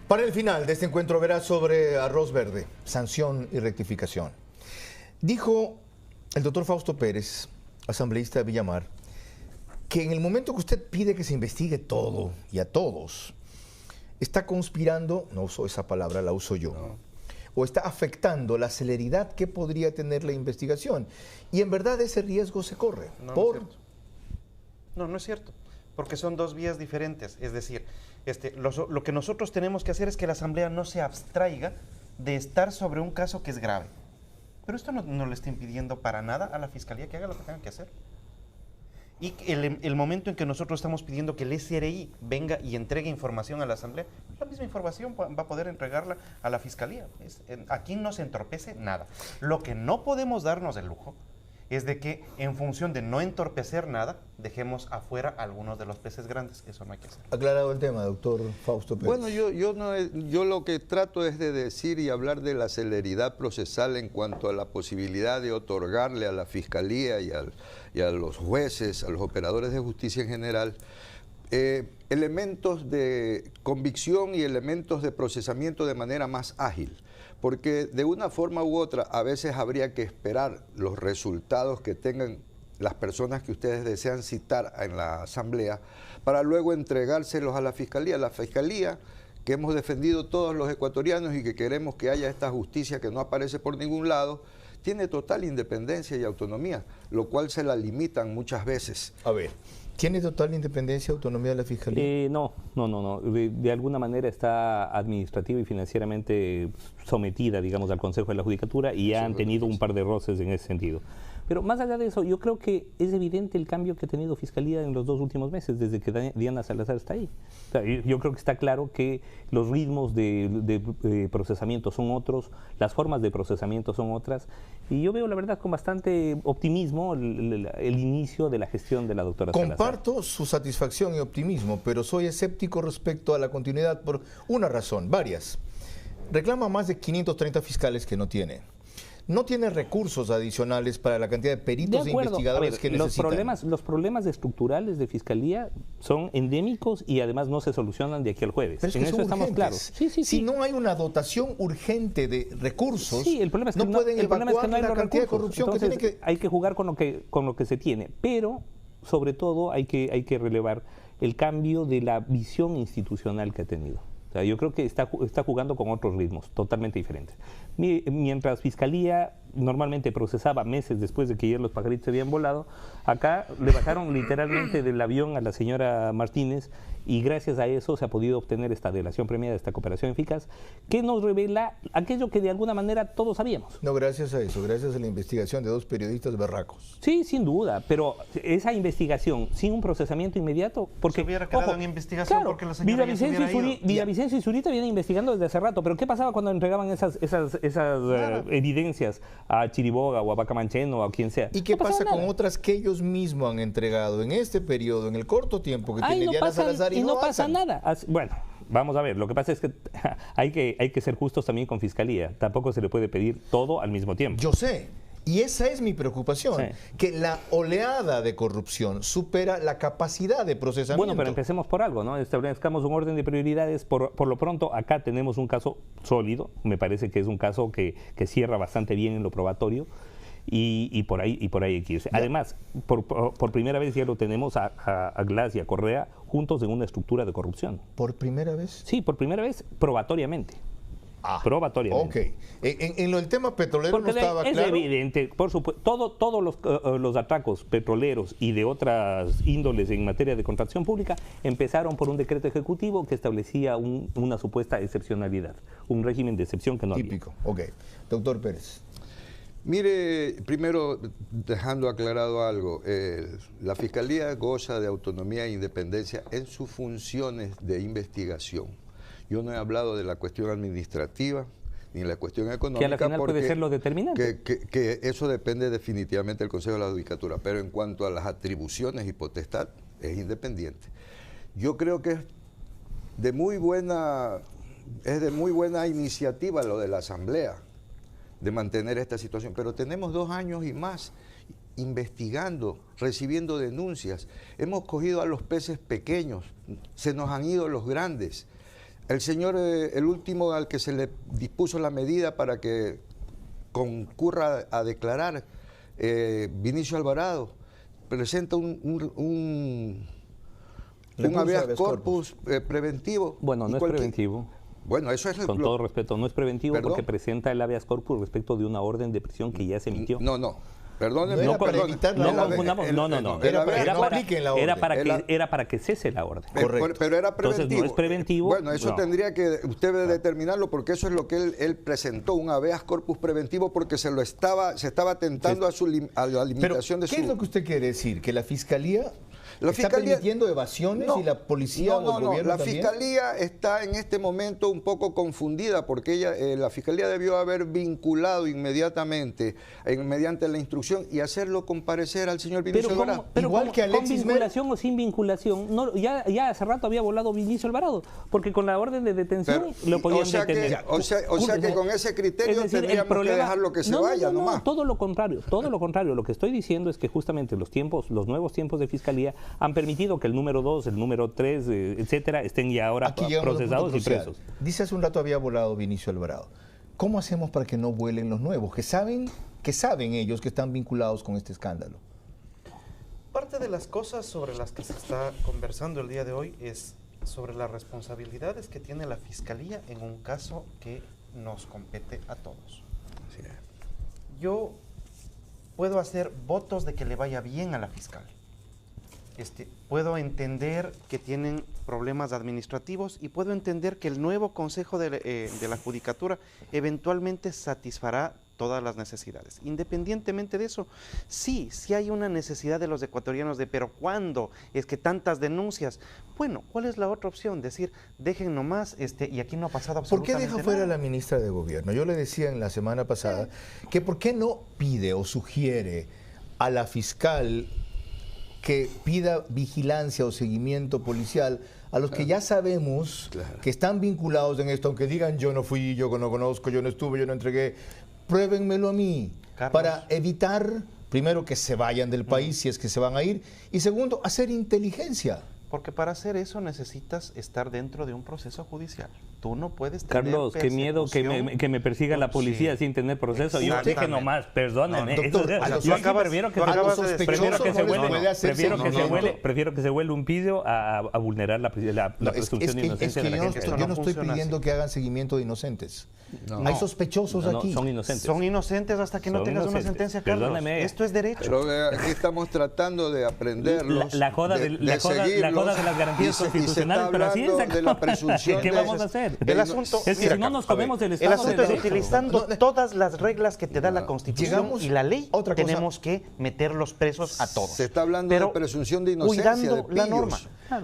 Para el final de este encuentro verás sobre arroz verde, sanción y rectificación. Dijo el doctor Fausto Pérez, asambleísta de Villamar, que en el momento que usted pide que se investigue todo y a todos, está conspirando, no uso esa palabra, la uso yo, o está afectando la celeridad que podría tener la investigación. Y en verdad ese riesgo se corre. No es cierto, porque son dos vías diferentes. Es decir, lo que nosotros tenemos que hacer es que la Asamblea no se abstraiga de estar sobre un caso que es grave. Pero esto no le está impidiendo para nada a la Fiscalía que haga lo que tenga que hacer. Y el momento en que nosotros estamos pidiendo que el SRI venga y entregue información a la Asamblea, la misma información va a poder entregarla a la Fiscalía. Aquí no se entorpece nada. Lo que no podemos darnos el lujo es de que en función de no entorpecer nada, dejemos afuera algunos de los peces grandes. Eso no hay que hacer. Aclarado el tema, doctor Fausto Pérez. Bueno, yo lo que trato es de decir y hablar de la celeridad procesal en cuanto a la posibilidad de otorgarle a la Fiscalía y a los jueces, a los operadores de justicia en general, elementos de convicción y elementos de procesamiento de manera más ágil. Porque de una forma u otra a veces habría que esperar los resultados que tengan las personas que ustedes desean citar en la Asamblea para luego entregárselos a la Fiscalía. La Fiscalía que hemos defendido todos los ecuatorianos y que queremos que haya esta justicia que no aparece por ningún lado, tiene total independencia y autonomía, lo cual se la limitan muchas veces. A ver, ¿tiene total independencia y autonomía de la Fiscalía? No. De alguna manera está administrativa y financieramente sometida, digamos, al Consejo de la Judicatura y han tenido un par de roces en ese sentido. Pero más allá de eso, yo creo que es evidente el cambio que ha tenido Fiscalía en los 2 últimos meses, desde que Diana Salazar está ahí. O sea, yo creo que está claro que los ritmos de procesamiento son otros, las formas de procesamiento son otras, y yo veo, la verdad, con bastante optimismo el inicio de la gestión de la doctora Salazar. Comparto su satisfacción y optimismo, pero soy escéptico respecto a la continuidad por una razón, varias. Reclama más de 530 fiscales que no tiene. No tiene recursos adicionales para la cantidad de peritos e investigadores que necesitan. Los problemas estructurales de Fiscalía son endémicos y además no se solucionan de aquí al jueves. Pero es que en eso estamos claros. Si no hay una dotación urgente de recursos, el problema es que no pueden evacuar la cantidad de corrupción que tienen que... Hay que jugar con lo que se tiene, pero sobre todo hay que relevar el cambio de la visión institucional que ha tenido. O sea, yo creo que está jugando con otros ritmos totalmente diferentes. Mientras Fiscalía normalmente procesaba meses después de que ya los pajaritos se habían volado, acá le bajaron literalmente del avión a la señora Martínez y gracias a eso se ha podido obtener esta delación premiada, esta cooperación eficaz, que nos revela aquello que de alguna manera todos sabíamos. No, gracias a eso, gracias a la investigación de 2 periodistas berracos. Sí, sin duda, pero esa investigación sin un procesamiento inmediato, porque... Se hubiera quedado en investigación, claro, porque la señora ya se hubiera ido. Villavicencio y Zurita vienen investigando desde hace rato, pero ¿qué pasaba cuando entregaban esas evidencias a Chiriboga o a Bacamancheno o a quien sea? ¿Y qué pasa con otras que ellos mismos han entregado en este periodo, en el corto tiempo que tiene Diana Salazar y no pasa nada? Bueno, vamos a ver, lo que pasa es que hay que ser justos también con Fiscalía. Tampoco se le puede pedir todo al mismo tiempo. Yo sé, y esa es mi preocupación, que la oleada de corrupción supera la capacidad de procesamiento. Bueno, pero empecemos por algo, ¿no? Establezcamos un orden de prioridades. Por lo pronto, acá tenemos un caso sólido. Me parece que es un caso que cierra bastante bien en lo probatorio. Y por ahí hay que irse. Además, por primera vez ya lo tenemos a Glass y a Correa juntos en una estructura de corrupción. ¿Por primera vez? Sí, por primera vez probatoriamente. Probatoriamente. Ok. En lo del tema petrolero porque no estaba claro. Es evidente, por supuesto, todos los atracos petroleros y de otras índoles en materia de contratación pública empezaron por un decreto ejecutivo que establecía una supuesta excepcionalidad, un régimen de excepción que no típico. Ok. Doctor Pérez. Mire, primero dejando aclarado algo, la Fiscalía goza de autonomía e independencia en sus funciones de investigación. Yo no he hablado de la cuestión administrativa ni de la cuestión económica. Que a la final puede ser lo determinante. Que eso depende definitivamente del Consejo de la Judicatura, pero en cuanto a las atribuciones y potestad, es independiente. Yo creo que es de muy buena iniciativa lo de la Asamblea, de mantener esta situación, pero tenemos 2 años y más investigando, recibiendo denuncias. Hemos cogido a los peces pequeños, se nos han ido los grandes. El señor, el último al que se le dispuso la medida para que concurra a declarar, Vinicio Alvarado, presenta un habeas corpus preventivo. Bueno, no es preventivo. Bueno, eso es... Con todo respeto, no es preventivo porque presenta el habeas corpus respecto de una orden de prisión que ya se emitió. No. Perdóneme. No era para que cese la orden. Correcto. Pero era preventivo. Entonces no es preventivo. Bueno, eso tendría que usted determinarlo, porque eso es lo que él presentó, un habeas corpus preventivo, porque se estaba atentando a la limitación de su... ¿Qué es lo que usted quiere decir? ¿Que la Fiscalía está permitiendo evasiones y la policía o el gobierno también? La Fiscalía está en este momento un poco confundida porque la Fiscalía debió haber vinculado inmediatamente, mediante la instrucción, y hacerlo comparecer al señor Vinicio Alvarado. Pero igual que Alexis ¿con vinculación o sin vinculación? No, ya hace rato había volado Vinicio Alvarado, porque con la orden de detención lo podían detener. O sea que con ese criterio tendríamos que dejarlo que se vaya nomás. Todo lo contrario. Lo que estoy diciendo es que justamente los nuevos tiempos de Fiscalía han permitido que el número 2, el número 3, etcétera, estén ya ahora procesados y presos. Dice hace un rato había volado Vinicio Alvarado. ¿Cómo hacemos para que no vuelen los nuevos, que saben ellos que están vinculados con este escándalo? Parte de las cosas sobre las que se está conversando el día de hoy es sobre las responsabilidades que tiene la Fiscalía en un caso que nos compete a todos. Yo puedo hacer votos de que le vaya bien a la fiscal. Puedo entender que tienen problemas administrativos y puedo entender que el nuevo Consejo de la Judicatura eventualmente satisfará todas las necesidades. Independientemente de eso, sí hay una necesidad de los ecuatorianos pero ¿cuándo? Es que tantas denuncias. Bueno, ¿cuál es la otra opción? Decir, dejen nomás y aquí no ha pasado absolutamente nada. ¿Por qué deja fuera a la ministra de Gobierno? Yo le decía en la semana pasada que ¿por qué no pide o sugiere a la fiscal que pida vigilancia o seguimiento policial a los que ya sabemos que están vinculados en esto, aunque digan yo no fui, yo no conozco, yo no estuve, yo no entregué, pruébenmelo a mí, Carlos, para evitar, primero, que se vayan del país si es que se van a ir, y segundo, hacer inteligencia. Porque para hacer eso necesitas estar dentro de un proceso judicial. Tú no puedes tener Carlos, qué miedo que me persiga la policía sin tener proceso. Yo dije nomás, perdónenme. Prefiero que se vuelva un piso a vulnerar la presunción de inocencia de la gente. Yo no estoy pidiendo que hagan seguimiento de inocentes. Hay sospechosos aquí. Son inocentes. Son inocentes hasta que no tengas una sentencia, Carlos. Perdóneme. Esto es derecho. Pero aquí estamos tratando de aprenderlos. La joda de las garantías constitucionales, pero así es. De la presunción. ¿Qué vamos a hacer? El asunto es que si no nos comemos el Estado. El asunto es utilizando todas las reglas que te da la Constitución y la ley, tenemos que meter los presos a todos. Se está hablando de presunción de inocencia, cuidando la norma.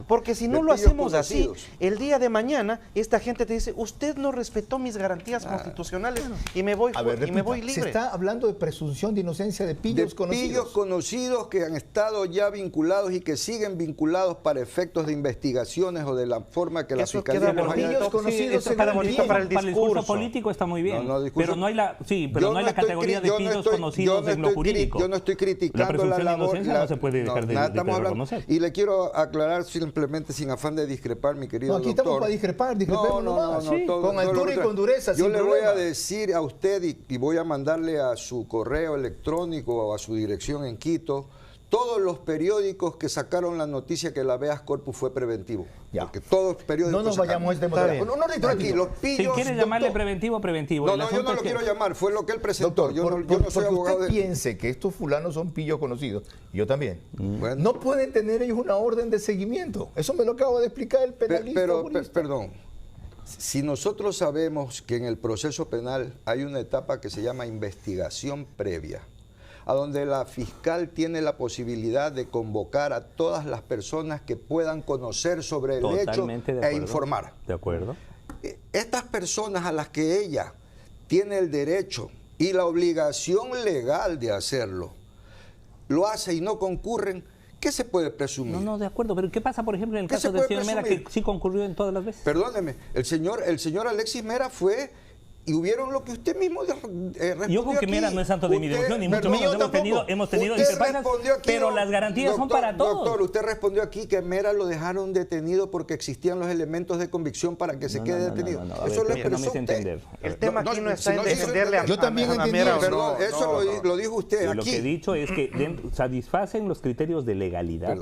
Porque si no lo hacemos así, el día de mañana esta gente te dice, usted no respetó mis garantías constitucionales y me voy libre. Se está hablando de presunción de inocencia de pillos conocidos. Pillos conocidos que han estado ya vinculados y que siguen vinculados para efectos de investigaciones o de la forma que la fiscalía nos haya pillos conocidos para el discurso político está muy bien, pero no hay la categoría de pillos conocidos en lo jurídico. Yo no estoy criticando la labor. No se puede dejar de reconocer. Y le quiero aclarar simplemente sin afán de discrepar, mi querido doctor. Aquí estamos para discrepemos nomás. Con altura y con dureza. Yo le voy a decir a usted y voy a mandarle a su correo electrónico o a su dirección en Quito todos los periódicos que sacaron la noticia que el habeas corpus fue preventivo. Ya. Porque todos los periódicos. No nos vayamos a este modelo. Aquí, los pillos. Si quiere llamarle preventivo. No, yo no lo quiero llamar, fue lo que él presentó. Doctor, yo no soy abogado de... piense que estos fulanos son pillos conocidos, yo también. Bueno. No pueden tener ellos una orden de seguimiento. Eso me lo acabo de explicar el penalista. Perdón. Si nosotros sabemos que en el proceso penal hay una etapa que se llama investigación previa, a donde la fiscal tiene la posibilidad de convocar a todas las personas que puedan conocer sobre el hecho e informar. De acuerdo. Estas personas a las que ella tiene el derecho y la obligación legal de hacerlo, lo hace y no concurren, ¿qué se puede presumir? No, de acuerdo, pero ¿qué pasa, por ejemplo, en el caso del señor Mera, que sí concurrió en todas las veces? Perdóneme, el señor Alexis Mera fue... Y hubieron lo que usted mismo respondió. Yo creo que Mera no es santo de mi devoción, ni mucho menos hemos tenido discrepancias, pero las garantías son para todos. Doctor, usted respondió aquí que Mera lo dejaron detenido porque existían los elementos de convicción para que se quede detenido. Eso lo expresó usted. El tema aquí no está en defenderle a Mera. Yo también entendí. Perdón, eso lo dijo usted aquí. Lo que he dicho es que satisfacen los criterios de legalidad.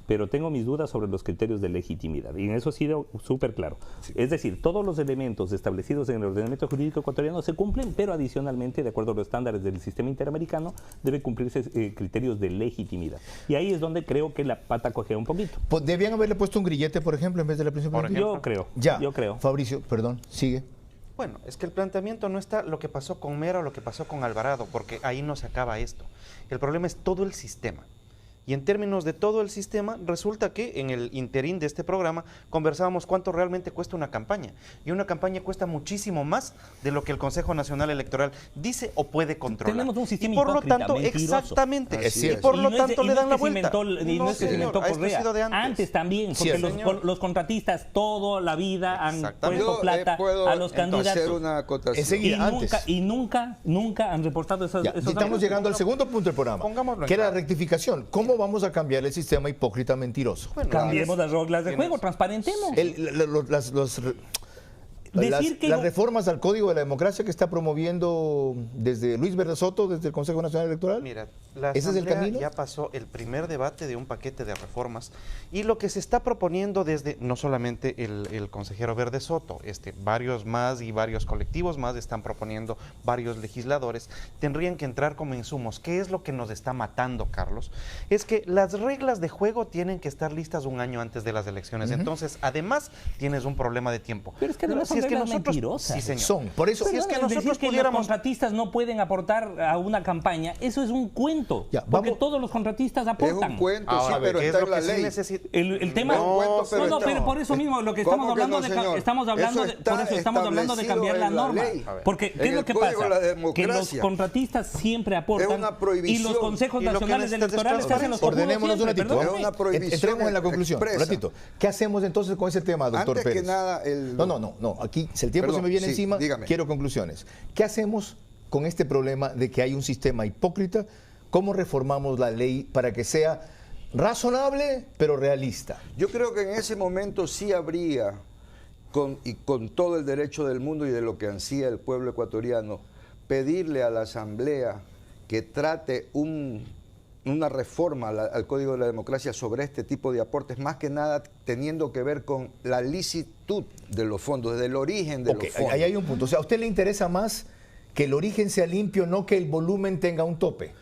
Pero tengo mis dudas sobre los criterios de legitimidad, y en eso ha sido súper claro. Sí. Es decir, todos los elementos establecidos en el ordenamiento jurídico ecuatoriano se cumplen, pero adicionalmente, de acuerdo a los estándares del sistema interamericano, deben cumplirse criterios de legitimidad. Y ahí es donde creo que la pata cojea un poquito. ¿Debían haberle puesto un grillete, por ejemplo, en vez de la prisión preventiva? Yo creo. Fabricio, perdón, sigue. Bueno, es que el planteamiento no está lo que pasó con Mera o lo que pasó con Alvarado, porque ahí no se acaba esto. El problema es todo el sistema. Y en términos de todo el sistema, resulta que en el interín de este programa conversábamos cuánto realmente cuesta una campaña. Y una campaña cuesta muchísimo más de lo que el Consejo Nacional Electoral dice o puede controlar. Tenemos un sistema y por lo tanto, mentiroso. Exactamente. Y por lo tanto le dan la vuelta. Y no es que se inventó Correa. Antes también, porque los contratistas toda la vida han puesto plata a los candidatos. Hacer una acotación. Y nunca han reportado esos estamos llegando al segundo punto del programa, que era la rectificación. ¿Cómo vamos a cambiar el sistema hipócrita mentiroso? Bueno, cambiemos las reglas de juego, transparentemos. Las reformas al Código de la Democracia que está promoviendo desde Luis Verde Soto, desde el Consejo Nacional Electoral. Mira, la Asamblea ya pasó el primer debate de un paquete de reformas y lo que se está proponiendo desde, no solamente el consejero Verde Soto, varios más y varios colectivos más están proponiendo, varios legisladores, tendrían que entrar como insumos. ¿Qué es lo que nos está matando, Carlos? Es que las reglas de juego tienen que estar listas un año antes de las elecciones. Entonces, además, tienes un problema de tiempo. Pero es que además mentirosas. Sí, señor. Son. Por eso, si es que nosotros los contratistas no pueden aportar a una campaña, eso es un cuento. Porque todos los contratistas aportan. Es un cuento, sí, pero está en la ley. El tema pero por eso mismo lo que estamos hablando estamos hablando de cambiar la norma. Porque ¿qué es lo que pasa? Que los contratistas siempre aportan y los consejos nacionales electorales hacen los ordenémonos un ratito. Entremos en la conclusión. Un ratito. ¿Qué hacemos entonces con ese tema, doctor Pérez? Antes que nada, No. Aquí, si el tiempo se me viene encima, quiero conclusiones. ¿Qué hacemos con este problema de que hay un sistema hipócrita? ¿Cómo reformamos la ley para que sea razonable, pero realista? Yo creo que en ese momento sí habría con todo el derecho del mundo y de lo que ansía el pueblo ecuatoriano, pedirle a la Asamblea que trate una reforma al Código de la Democracia sobre este tipo de aportes, más que nada teniendo que ver con la licitud de los fondos, desde el origen de los fondos. Ahí hay un punto. O sea, ¿a usted le interesa más que el origen sea limpio, no que el volumen tenga un tope?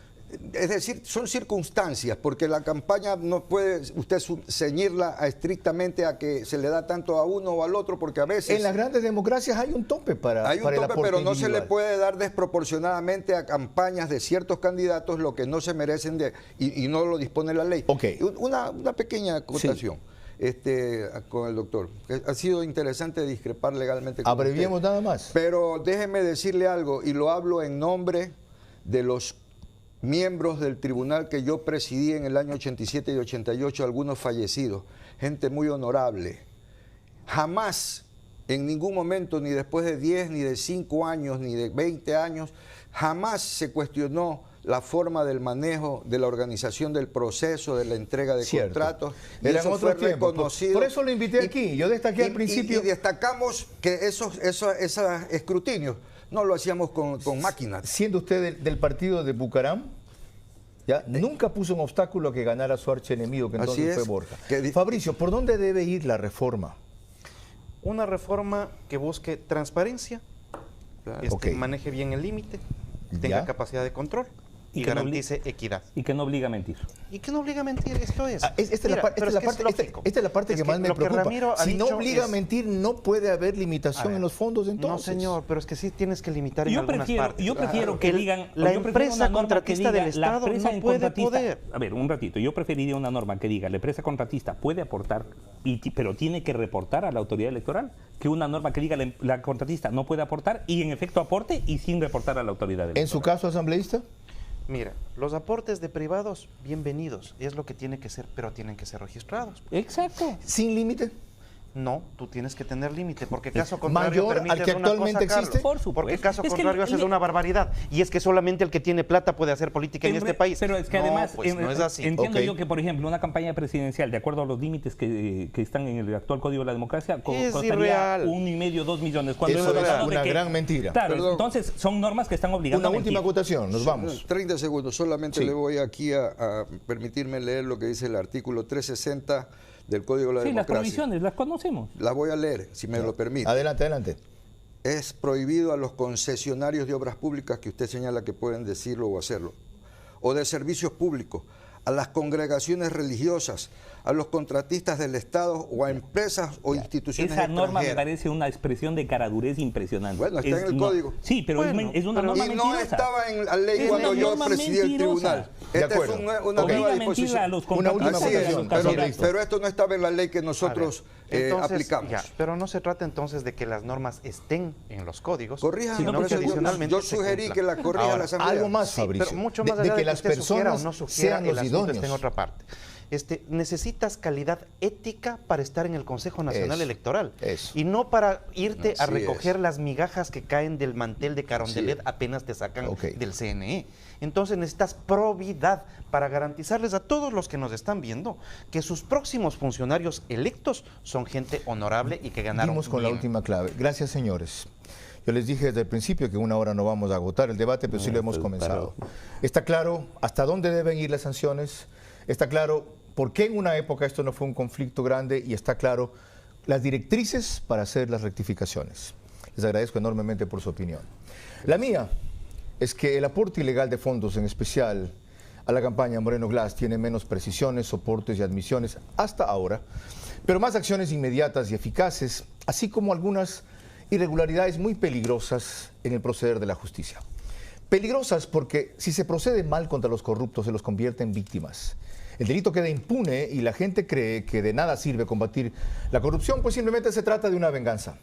Es decir, son circunstancias, porque la campaña no puede usted ceñirla estrictamente a que se le da tanto a uno o al otro, porque a veces... En las grandes democracias hay un tope para Hay un para el tope, aporte pero no se le individual. puede dar desproporcionadamente a campañas de ciertos candidatos lo que no se merecen y no lo dispone la ley. Una pequeña acotación. Con el doctor. Ha sido interesante discrepar legalmente con Abreviemos usted. nada más. Pero déjeme decirle algo, y lo hablo en nombre de los miembros del tribunal que yo presidí en el año 87 y 88, algunos fallecidos, gente muy honorable. Jamás, en ningún momento, ni después de 10, ni de 5 años, ni de 20 años, jamás se cuestionó la forma del manejo, de la organización del proceso, de la entrega de contratos. Y Eran eso otros fue tiempos. reconocido. Por eso lo invité aquí. Yo destaqué al principio. Y destacamos que esos escrutinios no lo hacíamos con máquinas. Siendo usted del partido de Bucaram, ¿ya? Nunca puso un obstáculo a que ganara su archienemigo, que entonces fue Borja. Fabricio, ¿por dónde debe ir la reforma? Una reforma que busque transparencia, maneje bien el límite, tenga capacidad de control y garantice equidad. Y que no obliga a mentir. Y que no obliga a mentir, esto es. Esta es la parte que más me preocupa. Si no obliga a mentir, no puede haber limitación en los fondos entonces. No, señor, pero es que sí tienes que limitar en algunas partes. Yo prefiero que digan... La empresa contratista del Estado no puede poder. A ver, un ratito. Yo preferiría una norma que diga la empresa contratista puede aportar, pero tiene que reportar a la autoridad electoral, que una norma que diga la contratista no puede aportar y en efecto aporte y sin reportar a la autoridad electoral. ¿En su caso, asambleísta? Mira, los aportes de privados, bienvenidos, es lo que tiene que ser, pero tienen que ser registrados. Exacto. ¿Sin límite? No, tú tienes que tener límite, porque caso contrario permites al que actualmente existe. Porque caso contrario haces una barbaridad. Y es que solamente el que tiene plata puede hacer política en este país. Pero es que además, pues, no es así. Entiendo yo que, por ejemplo, una campaña presidencial, de acuerdo a los límites que están en el actual Código de la Democracia, costaría irreal. 1,5, 2 millones. Cuando Eso es una gran mentira. Claro, Perdón. entonces son normas que están obligando a mentir. Una última acotación, nos vamos. 30 segundos, solamente le voy aquí a permitirme leer lo que dice el artículo 360 del Código de la Democracia. Sí, las provisiones, las conocemos. Las voy a leer, si me lo permite. Adelante, adelante. Es prohibido a los concesionarios de obras públicas, que usted señala que pueden decirlo o hacerlo, o de servicios públicos, a las congregaciones religiosas, a los contratistas del Estado o a empresas o instituciones Esa norma me extranjeras. parece una expresión de caradurez impresionante. Bueno, está en el código. Sí, pero es una norma y mentirosa. no estaba en la ley Es cuando una yo norma presidí el mentirosa. tribunal. De Esta acuerdo. fue una Obliga nueva a mentir disposición. a los Una última Así es, acotación, pero esto no estaba en la ley que nosotros aplicamos. Pero no se trata entonces de que las normas estén en los códigos, Corrijan, sino que adicionalmente yo se sugerí cumplan. que la corrija Ahora, la Asamblea. algo más, Fabricio, pero mucho más allá de que de las usted sugiera personas o no sugiera, sean el los asunto idóneos. está en otra parte. Necesitas calidad ética para estar en el Consejo Nacional Electoral y no para irte a recoger las migajas que caen del mantel de Carondelet apenas te sacan del CNE. Entonces necesitas probidad para garantizarles a todos los que nos están viendo que sus próximos funcionarios electos son gente honorable y que ganaron Dimos con la última clave. Gracias, señores. Yo les dije desde el principio que una hora no vamos a agotar el debate, pero sí lo hemos comenzado. Está claro hasta dónde deben ir las sanciones, está claro por qué en una época esto no fue un conflicto grande y está claro las directrices para hacer las rectificaciones. Les agradezco enormemente por su opinión. La mía es que el aporte ilegal de fondos, en especial a la campaña Moreno Glass, tiene menos precisiones, soportes y admisiones hasta ahora, pero más acciones inmediatas y eficaces, así como algunas irregularidades muy peligrosas en el proceder de la justicia. Peligrosas porque si se procede mal contra los corruptos se los convierte en víctimas. El delito queda impune y la gente cree que de nada sirve combatir la corrupción, pues simplemente se trata de una venganza.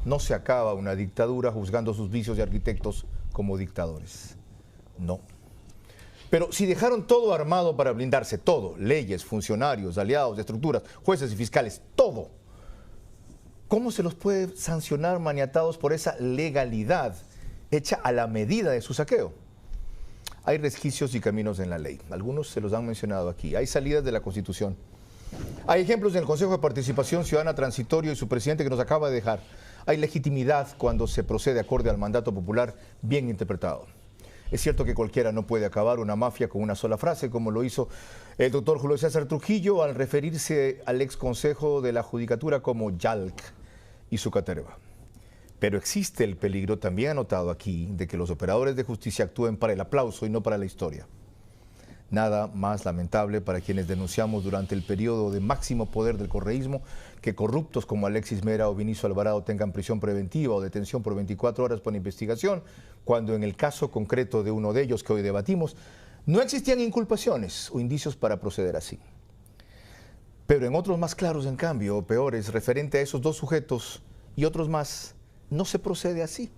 No se acaba una dictadura juzgando sus vicios de arquitectos como dictadores. No. Pero si dejaron todo armado para blindarse, todo, leyes, funcionarios, aliados, estructuras, jueces y fiscales, todo, ¿cómo se los puede sancionar maniatados por esa legalidad hecha a la medida de su saqueo? Hay resquicios y caminos en la ley. Algunos se los han mencionado aquí. Hay salidas de la Constitución. Hay ejemplos en el Consejo de Participación Ciudadana Transitorio y su presidente que nos acaba de dejar. Hay legitimidad cuando se procede acorde al mandato popular bien interpretado. Es cierto que cualquiera no puede acabar una mafia con una sola frase, como lo hizo el doctor Julio César Trujillo al referirse al ex consejo de la Judicatura como Yalc y su caterva. Pero existe el peligro también anotado aquí de que los operadores de justicia actúen para el aplauso y no para la historia. Nada más lamentable para quienes denunciamos durante el periodo de máximo poder del correísmo que corruptos como Alexis Mera o Vinicio Alvarado tengan prisión preventiva o detención por 24 horas por investigación, cuando en el caso concreto de uno de ellos que hoy debatimos, no existían inculpaciones o indicios para proceder así. Pero en otros más claros, en cambio, o peores, referente a esos dos sujetos y otros más, no se procede así.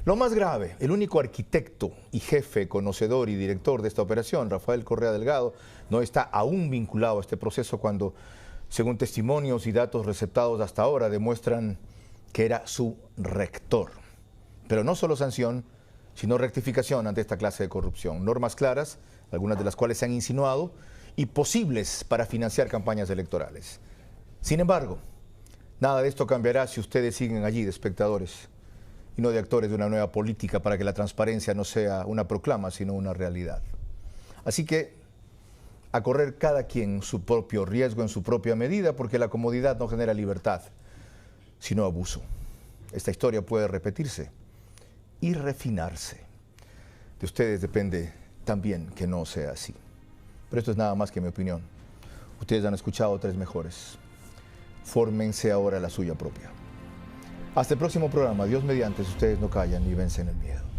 Lo más grave, el único arquitecto y jefe, conocedor y director de esta operación, Rafael Correa Delgado, no está aún vinculado a este proceso cuando, según testimonios y datos receptados hasta ahora, demuestran que era su rector. Pero no solo sanción, sino rectificación ante esta clase de corrupción. Normas claras, algunas de las cuales se han insinuado, y posibles para financiar campañas electorales. Sin embargo, nada de esto cambiará si ustedes siguen allí de espectadores y no de actores de una nueva política para que la transparencia no sea una proclama, sino una realidad. Así que a correr cada quien su propio riesgo en su propia medida, porque la comodidad no genera libertad, sino abuso. Esta historia puede repetirse y refinarse. De ustedes depende también que no sea así. Pero esto es nada más que mi opinión. Ustedes han escuchado tres mejores. Fórmense ahora la suya propia. Hasta el próximo programa. Dios mediante, si ustedes no callan ni vencen el miedo.